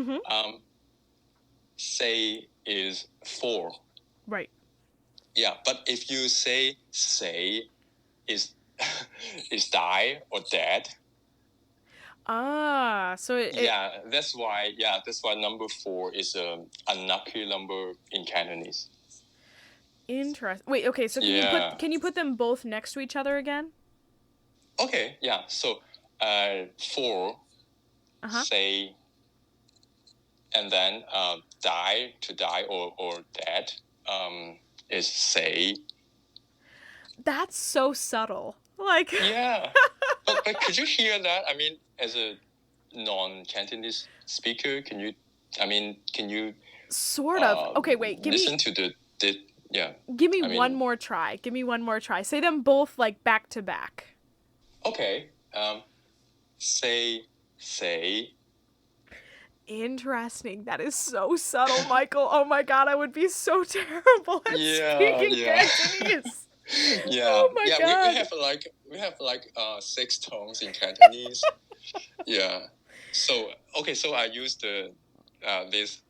[SPEAKER 2] say is 4.
[SPEAKER 1] Right.
[SPEAKER 2] Yeah, but if you say is is die or dead.
[SPEAKER 1] So
[SPEAKER 2] that's why number 4 is a unlucky number in Cantonese.
[SPEAKER 1] Interesting. Wait, okay, so can you put them both next to each other again?
[SPEAKER 2] Okay, yeah. So 4 say, and then die, to die or dead is say.
[SPEAKER 1] That's so subtle. Like
[SPEAKER 2] yeah. but could you hear that? I mean, as a non-Cantonese speaker, can you
[SPEAKER 1] sort of? Okay, wait.
[SPEAKER 2] Listen to the yeah.
[SPEAKER 1] Give me one more try. Say them both like back to back.
[SPEAKER 2] Okay. Say.
[SPEAKER 1] Interesting. That is so subtle, Michael. Oh my God, I would be so terrible at speaking Cantonese.
[SPEAKER 2] Yeah.
[SPEAKER 1] Oh my God.
[SPEAKER 2] We have 6 tones in Cantonese. Yeah. So I use this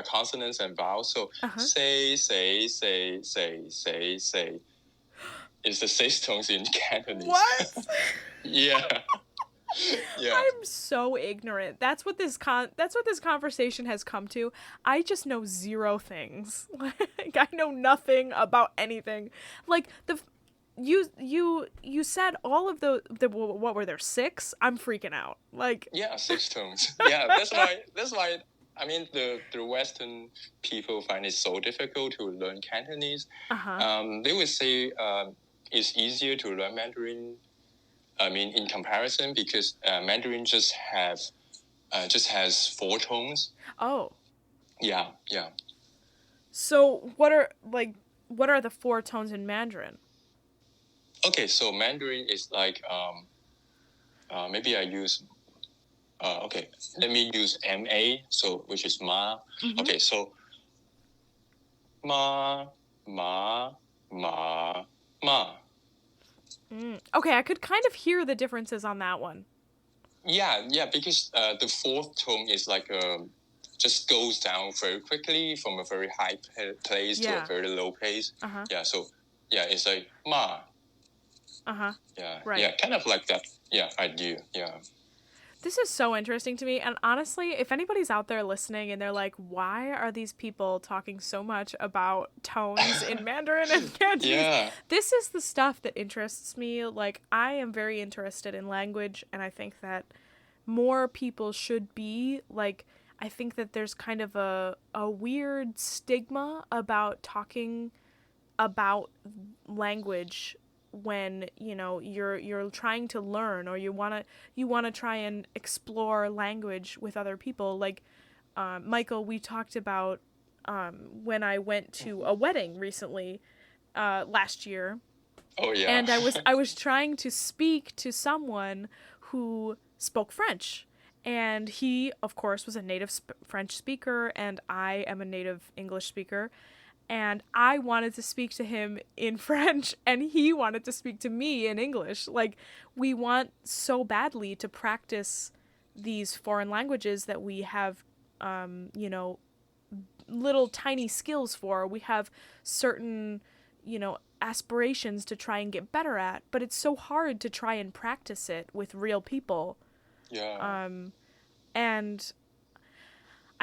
[SPEAKER 2] consonants and vowels. So say is the 6 tones in Cantonese.
[SPEAKER 1] What?
[SPEAKER 2] Yeah. Yeah.
[SPEAKER 1] I'm so ignorant. That's what this conversation has come to. I just know 0 things. Like I know nothing about anything. Like you said all of the what were there, 6? I'm freaking out. Like
[SPEAKER 2] 6 tones. Yeah, that's why I mean the Western people find it so difficult to learn Cantonese. They would say it's easier to learn Mandarin. I mean, in comparison, because Mandarin just has 4 tones.
[SPEAKER 1] Oh.
[SPEAKER 2] Yeah.
[SPEAKER 1] So what are the 4 tones in Mandarin?
[SPEAKER 2] Okay, so Mandarin is like maybe I use let me use MA, so which is ma. Okay, so ma.
[SPEAKER 1] Okay, I could kind of hear the differences on that one.
[SPEAKER 2] Yeah, because the 4th tone is like just goes down very quickly from a very high place to a very low pace. Yeah, so it's like ma. Yeah,
[SPEAKER 1] right.
[SPEAKER 2] Yeah, kind of like that. Yeah, idea. Yeah.
[SPEAKER 1] This is so interesting to me, and honestly, if anybody's out there listening and they're like, why are these people talking so much about tones in Mandarin and Cantonese? This is the stuff that interests me. Like, I am very interested in language, and I think that more people should be. Like, I think that there's kind of a weird stigma about talking about language when you're trying to learn, or you want to try and explore language with other people. Like Michael, we talked about when I went to a wedding recently last year.
[SPEAKER 2] Oh yeah.
[SPEAKER 1] And I was trying to speak to someone who spoke French, and he of course was a native French speaker, and I am a native English speaker. And I wanted to speak to him in French, and he wanted to speak to me in English. Like, we want so badly to practice these foreign languages that we have, little tiny skills for. We have certain, aspirations to try and get better at. But it's so hard to try and practice it with real people.
[SPEAKER 2] Yeah.
[SPEAKER 1] And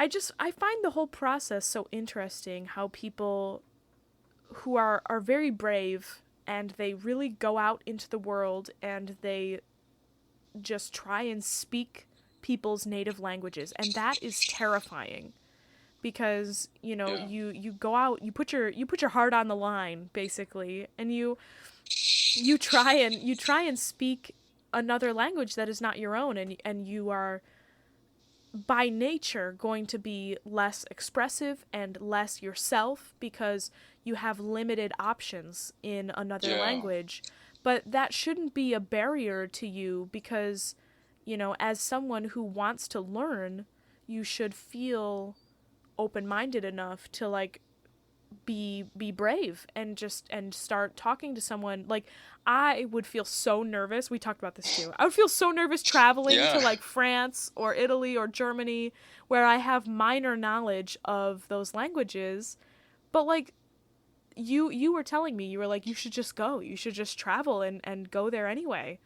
[SPEAKER 1] I find the whole process so interesting, how people who are very brave and they really go out into the world and they just try and speak people's native languages. And that is terrifying because, you go out, you put your heart on the line basically, and you try and speak another language that is not your own, and you are by nature going to be less expressive and less yourself because you have limited options in another language. But that shouldn't be a barrier to you because, as someone who wants to learn, you should feel open-minded enough to like be brave and start talking to someone. Like, I would feel so nervous. We talked about this too. I would feel so nervous traveling to like France or Italy or Germany where I have minor knowledge of those languages. But like you were telling me, you were like, you should just go. You should just travel and go there anyway.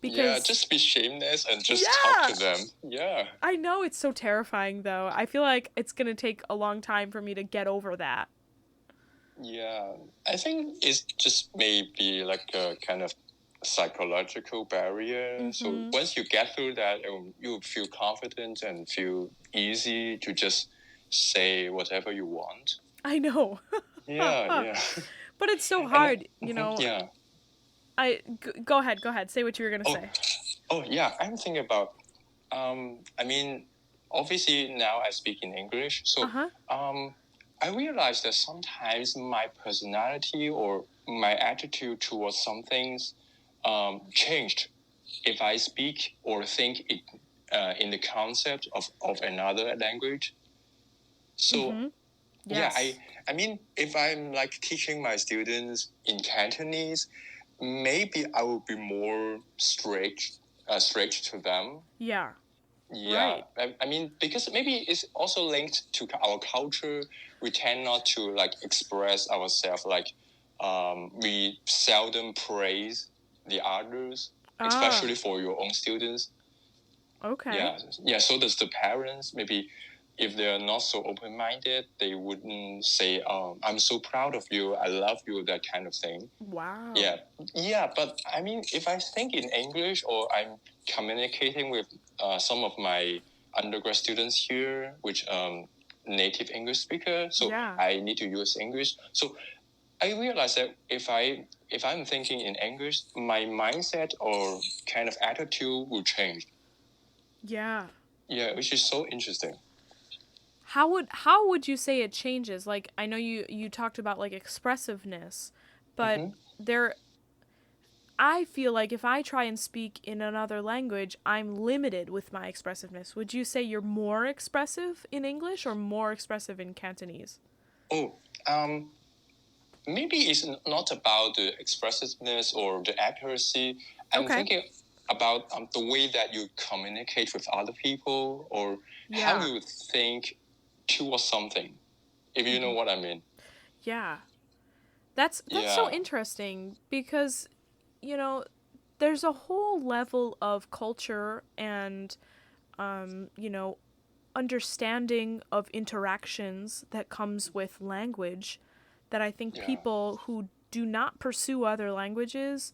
[SPEAKER 1] Because
[SPEAKER 2] just be shameless and just talk to them. Yeah.
[SPEAKER 1] I know it's so terrifying though. I feel like it's going to take a long time for me to get over that.
[SPEAKER 2] Yeah, I think it's just maybe like a kind of psychological barrier. So once you get through that, you feel confident and feel easy to just say whatever you want.
[SPEAKER 1] I know.
[SPEAKER 2] Yeah.
[SPEAKER 1] But it's so hard,
[SPEAKER 2] Yeah.
[SPEAKER 1] Go ahead. Say what you were going to say.
[SPEAKER 2] Oh, yeah. I'm thinking about, I mean, obviously now I speak in English. So, I realized that sometimes my personality or my attitude towards some things changed if I speak or think it, in the concept of another language. So,
[SPEAKER 1] yes.
[SPEAKER 2] I mean, if I'm like teaching my students in Cantonese, maybe I will be more strict to them.
[SPEAKER 1] Yeah.
[SPEAKER 2] Yeah,
[SPEAKER 1] right.
[SPEAKER 2] I mean, because maybe it's also linked to our culture. We tend not to like express ourselves. Like, we seldom praise the others, especially for your own students.
[SPEAKER 1] Okay.
[SPEAKER 2] Yeah. So does the parents. Maybe if they're not so open-minded, they wouldn't say, "I'm so proud of you. I love you," that kind of thing.
[SPEAKER 1] Wow.
[SPEAKER 2] Yeah. But I mean, if I think in English or I'm communicating with some of my undergrad students here, which native English speaker, so I need to use English. So I realized that if I'm thinking in English, my mindset or kind of attitude will change.
[SPEAKER 1] Yeah.
[SPEAKER 2] Yeah, which is so interesting.
[SPEAKER 1] How would you say it changes? Like, I know you talked about like expressiveness, but I feel like if I try and speak in another language, I'm limited with my expressiveness. Would you say you're more expressive in English or more expressive in Cantonese?
[SPEAKER 2] Maybe it's not about the expressiveness or the accuracy. I'm thinking about the way that you communicate with other people or how you think towards something, if you know what I mean.
[SPEAKER 1] Yeah. That's so interesting because, there's a whole level of culture and, understanding of interactions that comes with language that I think people who do not pursue other languages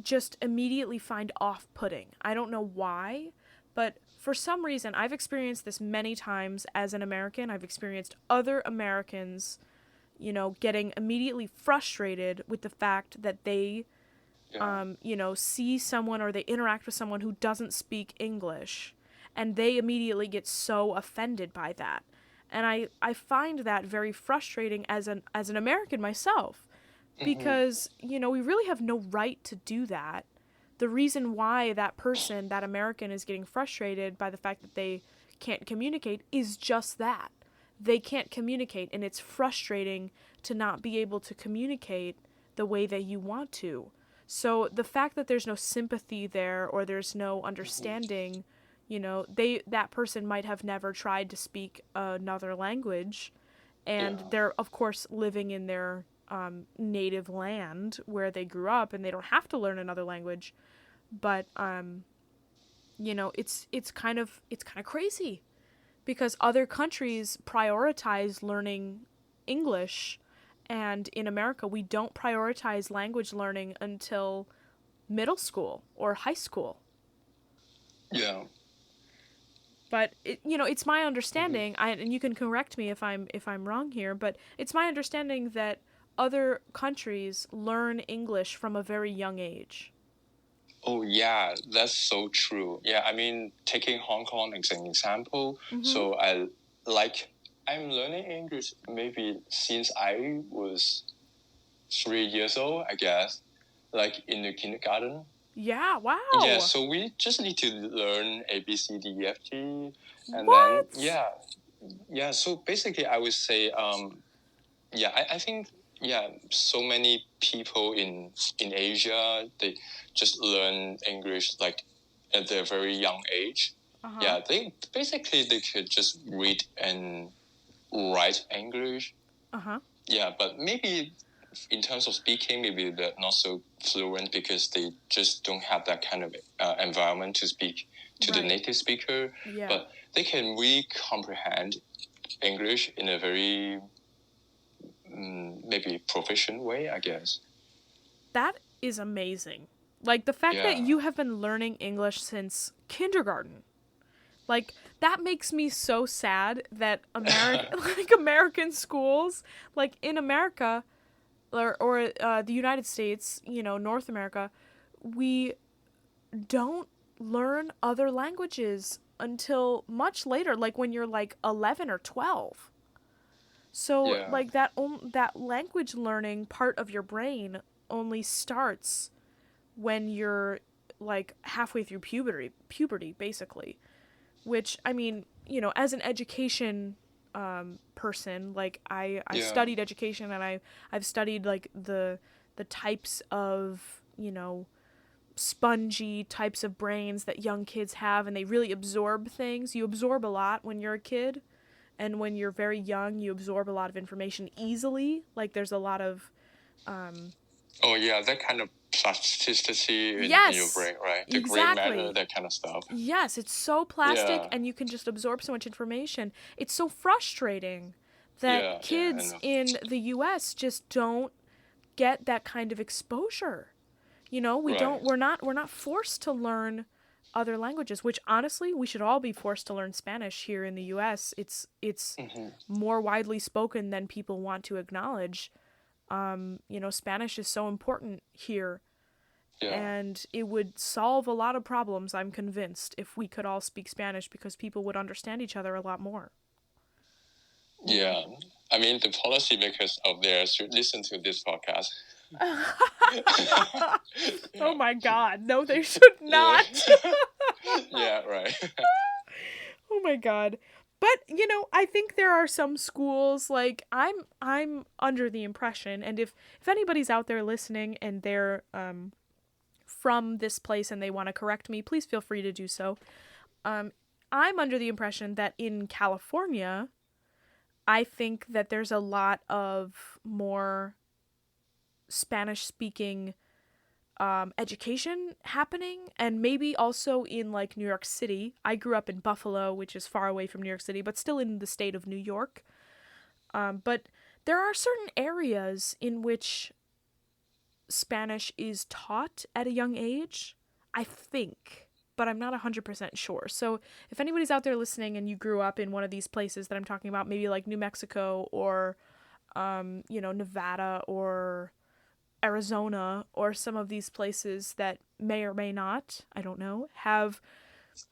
[SPEAKER 1] just immediately find off-putting. I don't know why, but for some reason, I've experienced this many times as an American. I've experienced other Americans, getting immediately frustrated with the fact that they, see someone or they interact with someone who doesn't speak English, and they immediately get so offended by that. And I find that very frustrating as an American myself, because, we really have no right to do that. The reason why that person, that American, is getting frustrated by the fact that they can't communicate is just that. They can't communicate, and it's frustrating to not be able to communicate the way that you want to. So the fact that there's no sympathy there or there's no understanding, that person might have never tried to speak another language, and they're, of course, living in their native land where they grew up, and they don't have to learn another language. But it's kind of crazy because other countries prioritize learning English, and in America we don't prioritize language learning until middle school or high school.
[SPEAKER 2] Yeah.
[SPEAKER 1] But it's my understanding, and you can correct me if I'm wrong here, but it's my understanding that other countries learn English from a very young age.
[SPEAKER 2] Oh, yeah, that's so true. Yeah, I mean, taking Hong Kong as an example, so I'm learning English maybe since I was 3 years old, I guess, like in the kindergarten.
[SPEAKER 1] Yeah, wow.
[SPEAKER 2] Yeah, so we just need to learn A, B, C, D, E, F, G. And
[SPEAKER 1] what?
[SPEAKER 2] then, yeah, so basically I would say, I think, so many people in Asia, they just learn English like at their very young age. Yeah, they could just read and write English. Yeah, but maybe in terms of speaking, maybe they're not so fluent because they just don't have that kind of environment to speak to the native speaker.
[SPEAKER 1] Yeah.
[SPEAKER 2] But they can really comprehend English in a very maybe proficient way, I guess.
[SPEAKER 1] That is amazing. Like, the fact that you have been learning English since kindergarten. Like, that makes me so sad that American schools, like in America or the United States, North America, we don't learn other languages until much later, like when you're like 11 or 12. So like that language learning part of your brain only starts when you're like halfway through puberty basically. Which, I mean, as an education person, like I studied education, and I've studied like the types of, spongy types of brains that young kids have, and they really absorb things. You absorb a lot when you're a kid, and when you're very young, you absorb a lot of information easily. Like there's a lot of
[SPEAKER 2] that kind of plasticity in your brain, right? The gray matter, that kind of stuff.
[SPEAKER 1] Yes, it's so plastic, and you can just absorb so much information. It's so frustrating that kids in the U.S. just don't get that kind of exposure. We're not forced to learn other languages, which honestly we should all be forced to learn Spanish here in the US. It's more widely spoken than people want to acknowledge. Spanish is so important here. And it would solve a lot of problems, I'm convinced, if we could all speak Spanish, because people would understand each other a lot more.
[SPEAKER 2] Yeah. I mean, the policymakers out there should listen to this podcast.
[SPEAKER 1] Oh my God. No, they should not.
[SPEAKER 2] Yeah, right.
[SPEAKER 1] Oh my God. But, I think there are some schools, like, I'm under the impression, and if anybody's out there listening and they're from this place and they want to correct me, please feel free to do so. I'm under the impression that in California, I think that there's a lot of more Spanish-speaking education happening, and maybe also in like New York City. I grew up in Buffalo, which is far away from New York City, but still in the state of New York. But there are certain areas in which Spanish is taught at a young age, I think, but I'm not 100% sure. So if anybody's out there listening and you grew up in one of these places that I'm talking about, maybe like New Mexico or, Nevada or Arizona or some of these places that may or may not, I don't know, have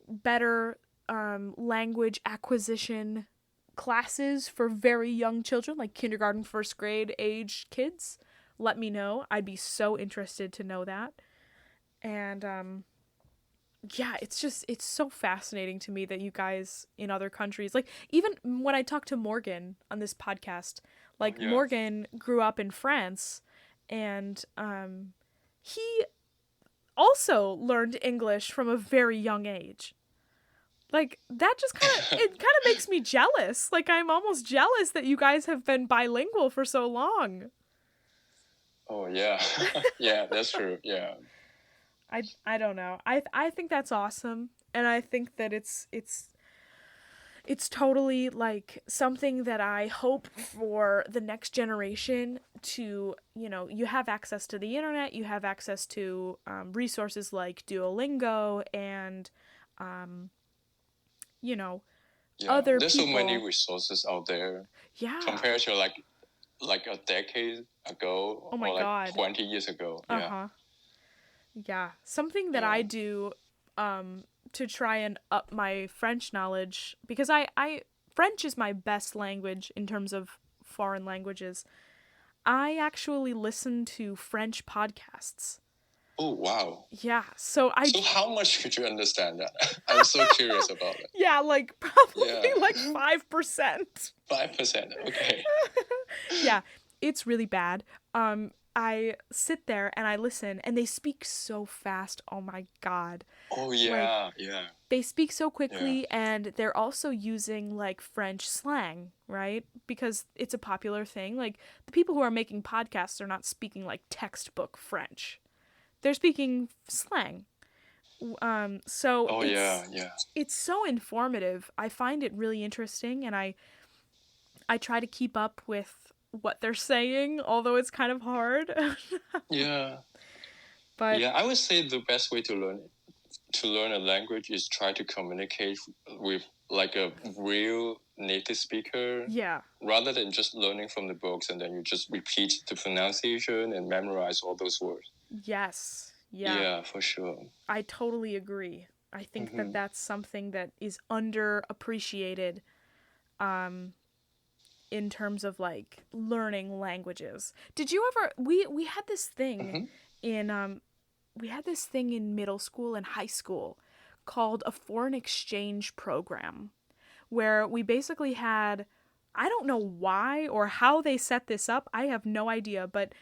[SPEAKER 1] better language acquisition classes for very young children, like kindergarten, first grade age kids, let me know. I'd be so interested to know that. And it's so fascinating to me that you guys in other countries, like even when I talk to Morgan on this podcast, like Morgan grew up in France, and he also learned English from a very young age. Like, that just kind of makes me jealous. Like, I'm almost jealous that you guys have been bilingual for so long.
[SPEAKER 2] Oh, yeah. Yeah, that's true. Yeah.
[SPEAKER 1] I don't know. I think that's awesome. And I think that it's totally, like, something that I hope for the next generation to, you have access to the internet, you have access to resources like Duolingo and, other
[SPEAKER 2] there's
[SPEAKER 1] people.
[SPEAKER 2] So many resources out there.
[SPEAKER 1] Yeah.
[SPEAKER 2] Compared to, like a decade ago,
[SPEAKER 1] oh my
[SPEAKER 2] or like
[SPEAKER 1] God.
[SPEAKER 2] 20 years ago. Yeah.
[SPEAKER 1] Yeah. Something that I do to try and up my French knowledge, because I French is my best language in terms of foreign languages. I actually listen to French podcasts.
[SPEAKER 2] Oh, wow.
[SPEAKER 1] Yeah, so
[SPEAKER 2] how much could you understand that? I'm so curious about it.
[SPEAKER 1] Yeah, like probably like 5%.
[SPEAKER 2] 5%, okay.
[SPEAKER 1] Yeah, it's really bad. I sit there and I listen, and they speak so fast. Oh my God.
[SPEAKER 2] Oh, yeah, yeah.
[SPEAKER 1] They speak so quickly, and they're also using like French slang, right? Because it's a popular thing. Like, the people who are making podcasts are not speaking like textbook French. They're speaking slang. So it's so informative. I find it really interesting, and I try to keep up with what they're saying, although it's kind of hard.
[SPEAKER 2] Yeah.
[SPEAKER 1] But
[SPEAKER 2] yeah, I would say the best way to learn a language is try to communicate with like a real native speaker.
[SPEAKER 1] Yeah.
[SPEAKER 2] Rather than just learning from the books and then you just repeat the pronunciation and memorize all those words.
[SPEAKER 1] Yes. Yeah.
[SPEAKER 2] Yeah, for sure.
[SPEAKER 1] I totally agree. I think that that's something that is underappreciated in terms of like learning languages. Did you ever we had this thing in we had this thing in middle school and high school called a foreign exchange program, where we basically had, I don't know why or how they set this up, I have no idea, but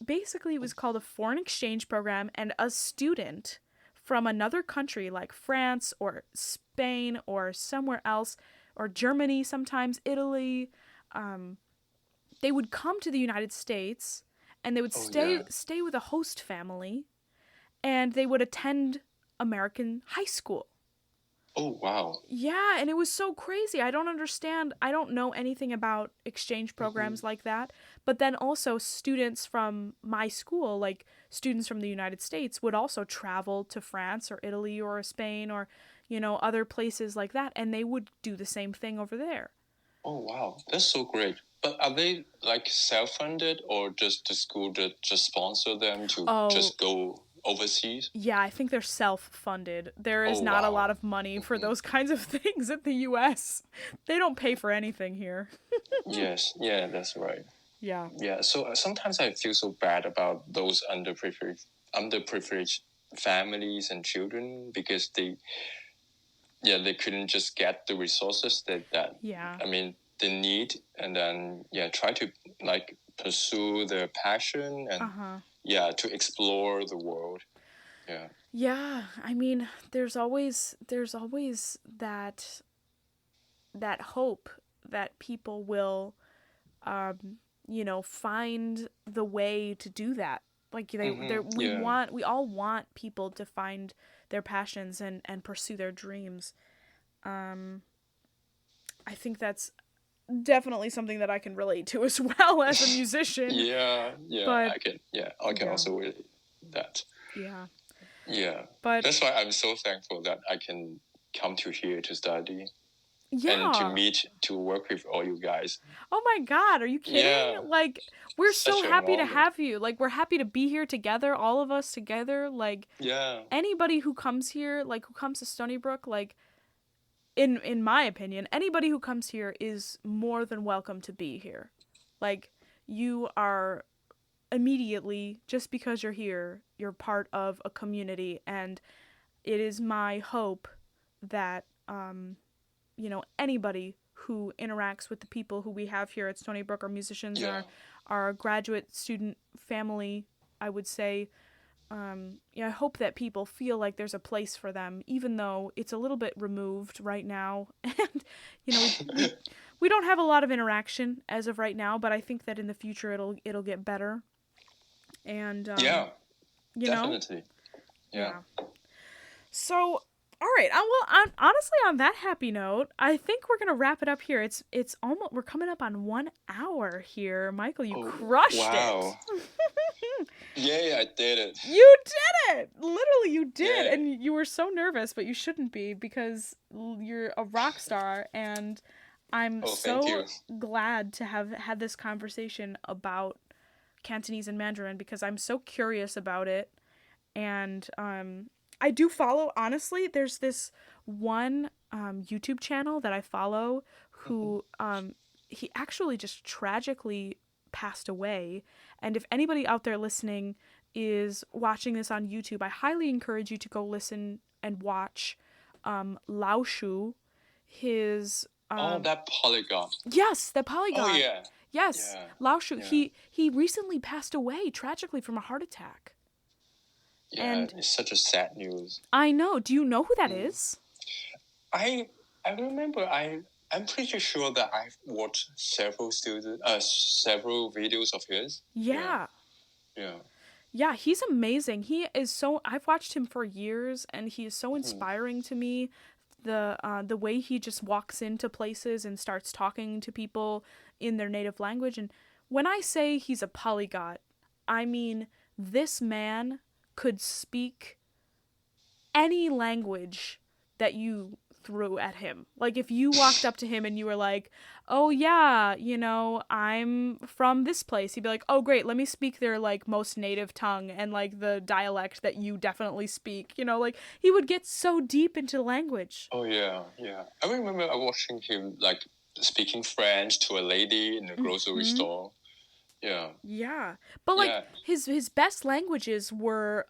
[SPEAKER 1] basically it was called a foreign exchange program, and a student from another country like France or Spain or somewhere else, or Germany, sometimes Italy, they would come to the United States, and they would stay with a host family, and they would attend American high school.
[SPEAKER 2] Oh, wow.
[SPEAKER 1] Yeah, and it was so crazy. I don't understand. I don't know anything about exchange programs like that. But then also students from my school, like students from the United States, would also travel to France or Italy or Spain or, other places like that. And they would do the same thing over there.
[SPEAKER 2] Oh, wow. That's so great. But are they like self-funded, or just the school just sponsor them to just go overseas?
[SPEAKER 1] Yeah, I think they're self-funded. There is not a lot of money for those kinds of things in the U.S. They don't pay for anything here.
[SPEAKER 2] Yes, yeah, that's right.
[SPEAKER 1] Yeah.
[SPEAKER 2] Yeah, so sometimes I feel so bad about those underprivileged families and children, because they couldn't just get the resources that they need, and then try to like pursue their passion and to explore the world.
[SPEAKER 1] Yeah, I mean, there's always that hope that people will find the way to do that. Like we all want people to find their passions and pursue their dreams. I think that's definitely something that I can relate to as well as a musician.
[SPEAKER 2] But, I can also relate that. Yeah, but that's why I'm so thankful that I can come to here to study. And to work with all you guys.
[SPEAKER 1] Oh my God, are you kidding? Yeah. Like, we're so happy to have you. Like, we're happy to be here together, all of us together. Like, anybody who comes here, like, who comes to Stony Brook, like, in my opinion, anybody who comes here is more than welcome to be here. Like, you are immediately, just because you're here, you're part of a community, and it is my hope that anybody who interacts with the people who we have here at Stony Brook, our musicians, our graduate student family, I would say, I hope that people feel like there's a place for them, even though it's a little bit removed right now. And, we don't have a lot of interaction as of right now, but I think that in the future it'll get better. And,
[SPEAKER 2] definitely.
[SPEAKER 1] Yeah. So, all right. Well, honestly, on that happy note, I think we're gonna wrap it up here. It's almost, we're coming up on 1 hour here. Michael, you crushed it.
[SPEAKER 2] Yay, I did it.
[SPEAKER 1] You did it. Literally, you did. Yay. And you were so nervous, but you shouldn't be, because you're a rock star, and I'm so glad to have had this conversation about Cantonese and Mandarin, because I'm so curious about it. And I do follow, honestly, there's this one YouTube channel that I follow who he actually just tragically passed away. And if anybody out there listening is watching this on YouTube, I highly encourage you to go listen and watch Lao Shu, his
[SPEAKER 2] that polyglot.
[SPEAKER 1] Yes, the polyglot.
[SPEAKER 2] Oh yeah.
[SPEAKER 1] Yes,
[SPEAKER 2] yeah.
[SPEAKER 1] Lao Shu.
[SPEAKER 2] Yeah.
[SPEAKER 1] He recently passed away tragically from a heart attack.
[SPEAKER 2] Yeah,
[SPEAKER 1] and
[SPEAKER 2] it's such a sad news.
[SPEAKER 1] I know. Do you know who that is?
[SPEAKER 2] I remember I'm pretty sure that I've watched several videos of his.
[SPEAKER 1] Yeah.
[SPEAKER 2] Yeah.
[SPEAKER 1] Yeah, he's amazing. He is so I've watched him for years and he is so inspiring to me. The way he just walks into places and starts talking to people in their native language. And when I say he's a polyglot, I mean this man could speak any language that you threw at him. Like if you walked up to him and you were like, oh yeah, you know, I'm from this place, he'd be like, oh great, let me speak their like most native tongue and like the dialect that you definitely speak, you know, like he would get so deep into language.
[SPEAKER 2] Oh yeah. I remember watching him like speaking French to a lady in a grocery store. Yeah.
[SPEAKER 1] But like his best languages were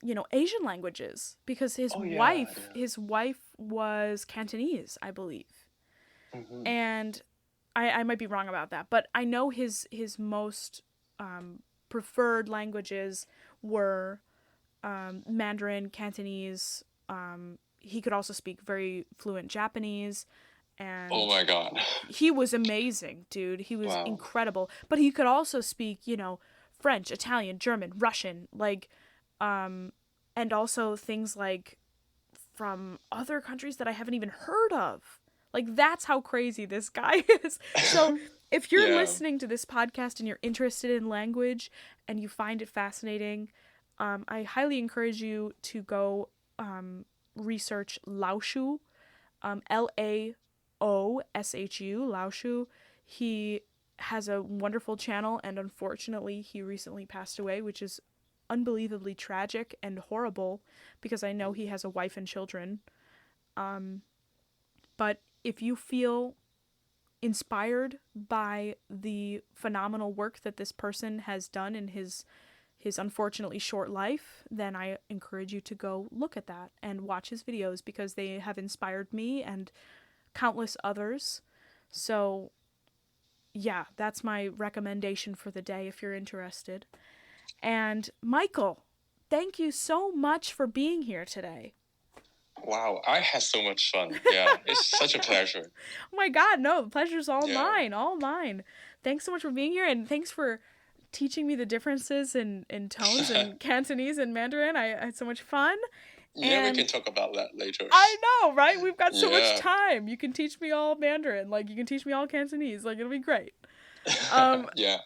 [SPEAKER 1] you know, Asian languages, because his wife was Cantonese, I believe. And I might be wrong about that, but I know his most preferred languages were Mandarin, Cantonese. He could also speak very fluent Japanese. And
[SPEAKER 2] oh my God.
[SPEAKER 1] He was amazing, dude. He was incredible. But he could also speak, you know, French, Italian, German, Russian, like, and also things like from other countries that I haven't even heard of. Like, that's how crazy this guy is. So if you're listening to this podcast and you're interested in language and you find it fascinating, I highly encourage you to go research Lao Shu, Laoshu, Lao Shu. He has a wonderful channel, and unfortunately he recently passed away, which is unbelievably tragic and horrible because I know he has a wife and children. But if you feel inspired by the phenomenal work that this person has done in his unfortunately short life, then I encourage you to go look at that and watch his videos, because they have inspired me and countless others. So yeah, that's my recommendation for the day if you're interested. And Michael, thank you so much for being here today.
[SPEAKER 2] Wow, I had so much fun. Yeah, it's such a pleasure.
[SPEAKER 1] Oh my God, no, the pleasure's all mine. Thanks so much for being here, and thanks for teaching me the differences in tones in Cantonese and Mandarin. I had so much fun.
[SPEAKER 2] Yeah, we can talk about that later.
[SPEAKER 1] I know, right? We've got so much time. You can teach me all Mandarin. Like, you can teach me all Cantonese. Like, it'll be great.
[SPEAKER 2] Yeah.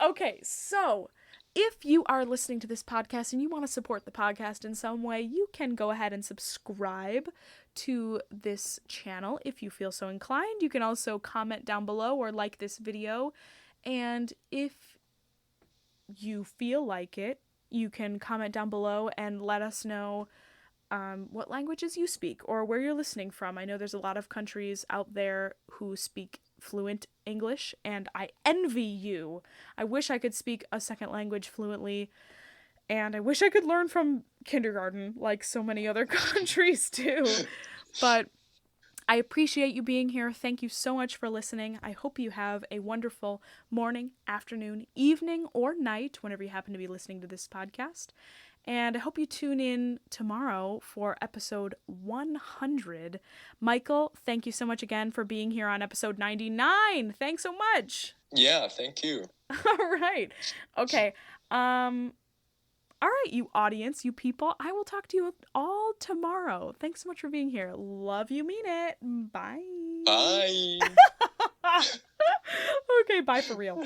[SPEAKER 1] Okay, so if you are listening to this podcast and you want to support the podcast in some way, you can go ahead and subscribe to this channel if you feel so inclined. You can also comment down below or like this video. And if you feel like it, you can comment down below and let us know what languages you speak or where you're listening from. I know there's a lot of countries out there who speak fluent English, and I envy you. I wish I could speak a second language fluently, and I wish I could learn from kindergarten like so many other countries do. But I appreciate you being here. Thank you so much for listening. I hope you have a wonderful morning, afternoon, evening, or night whenever you happen to be listening to this podcast. And I hope you tune in tomorrow for episode 100. Michael, thank you so much again for being here on episode 99. Thanks so much.
[SPEAKER 2] Yeah, thank you.
[SPEAKER 1] All right. Okay. All right, you audience, you people. I will talk to you all tomorrow. Thanks so much for being here. Love you, mean it. Bye.
[SPEAKER 2] Bye.
[SPEAKER 1] Okay, bye for real.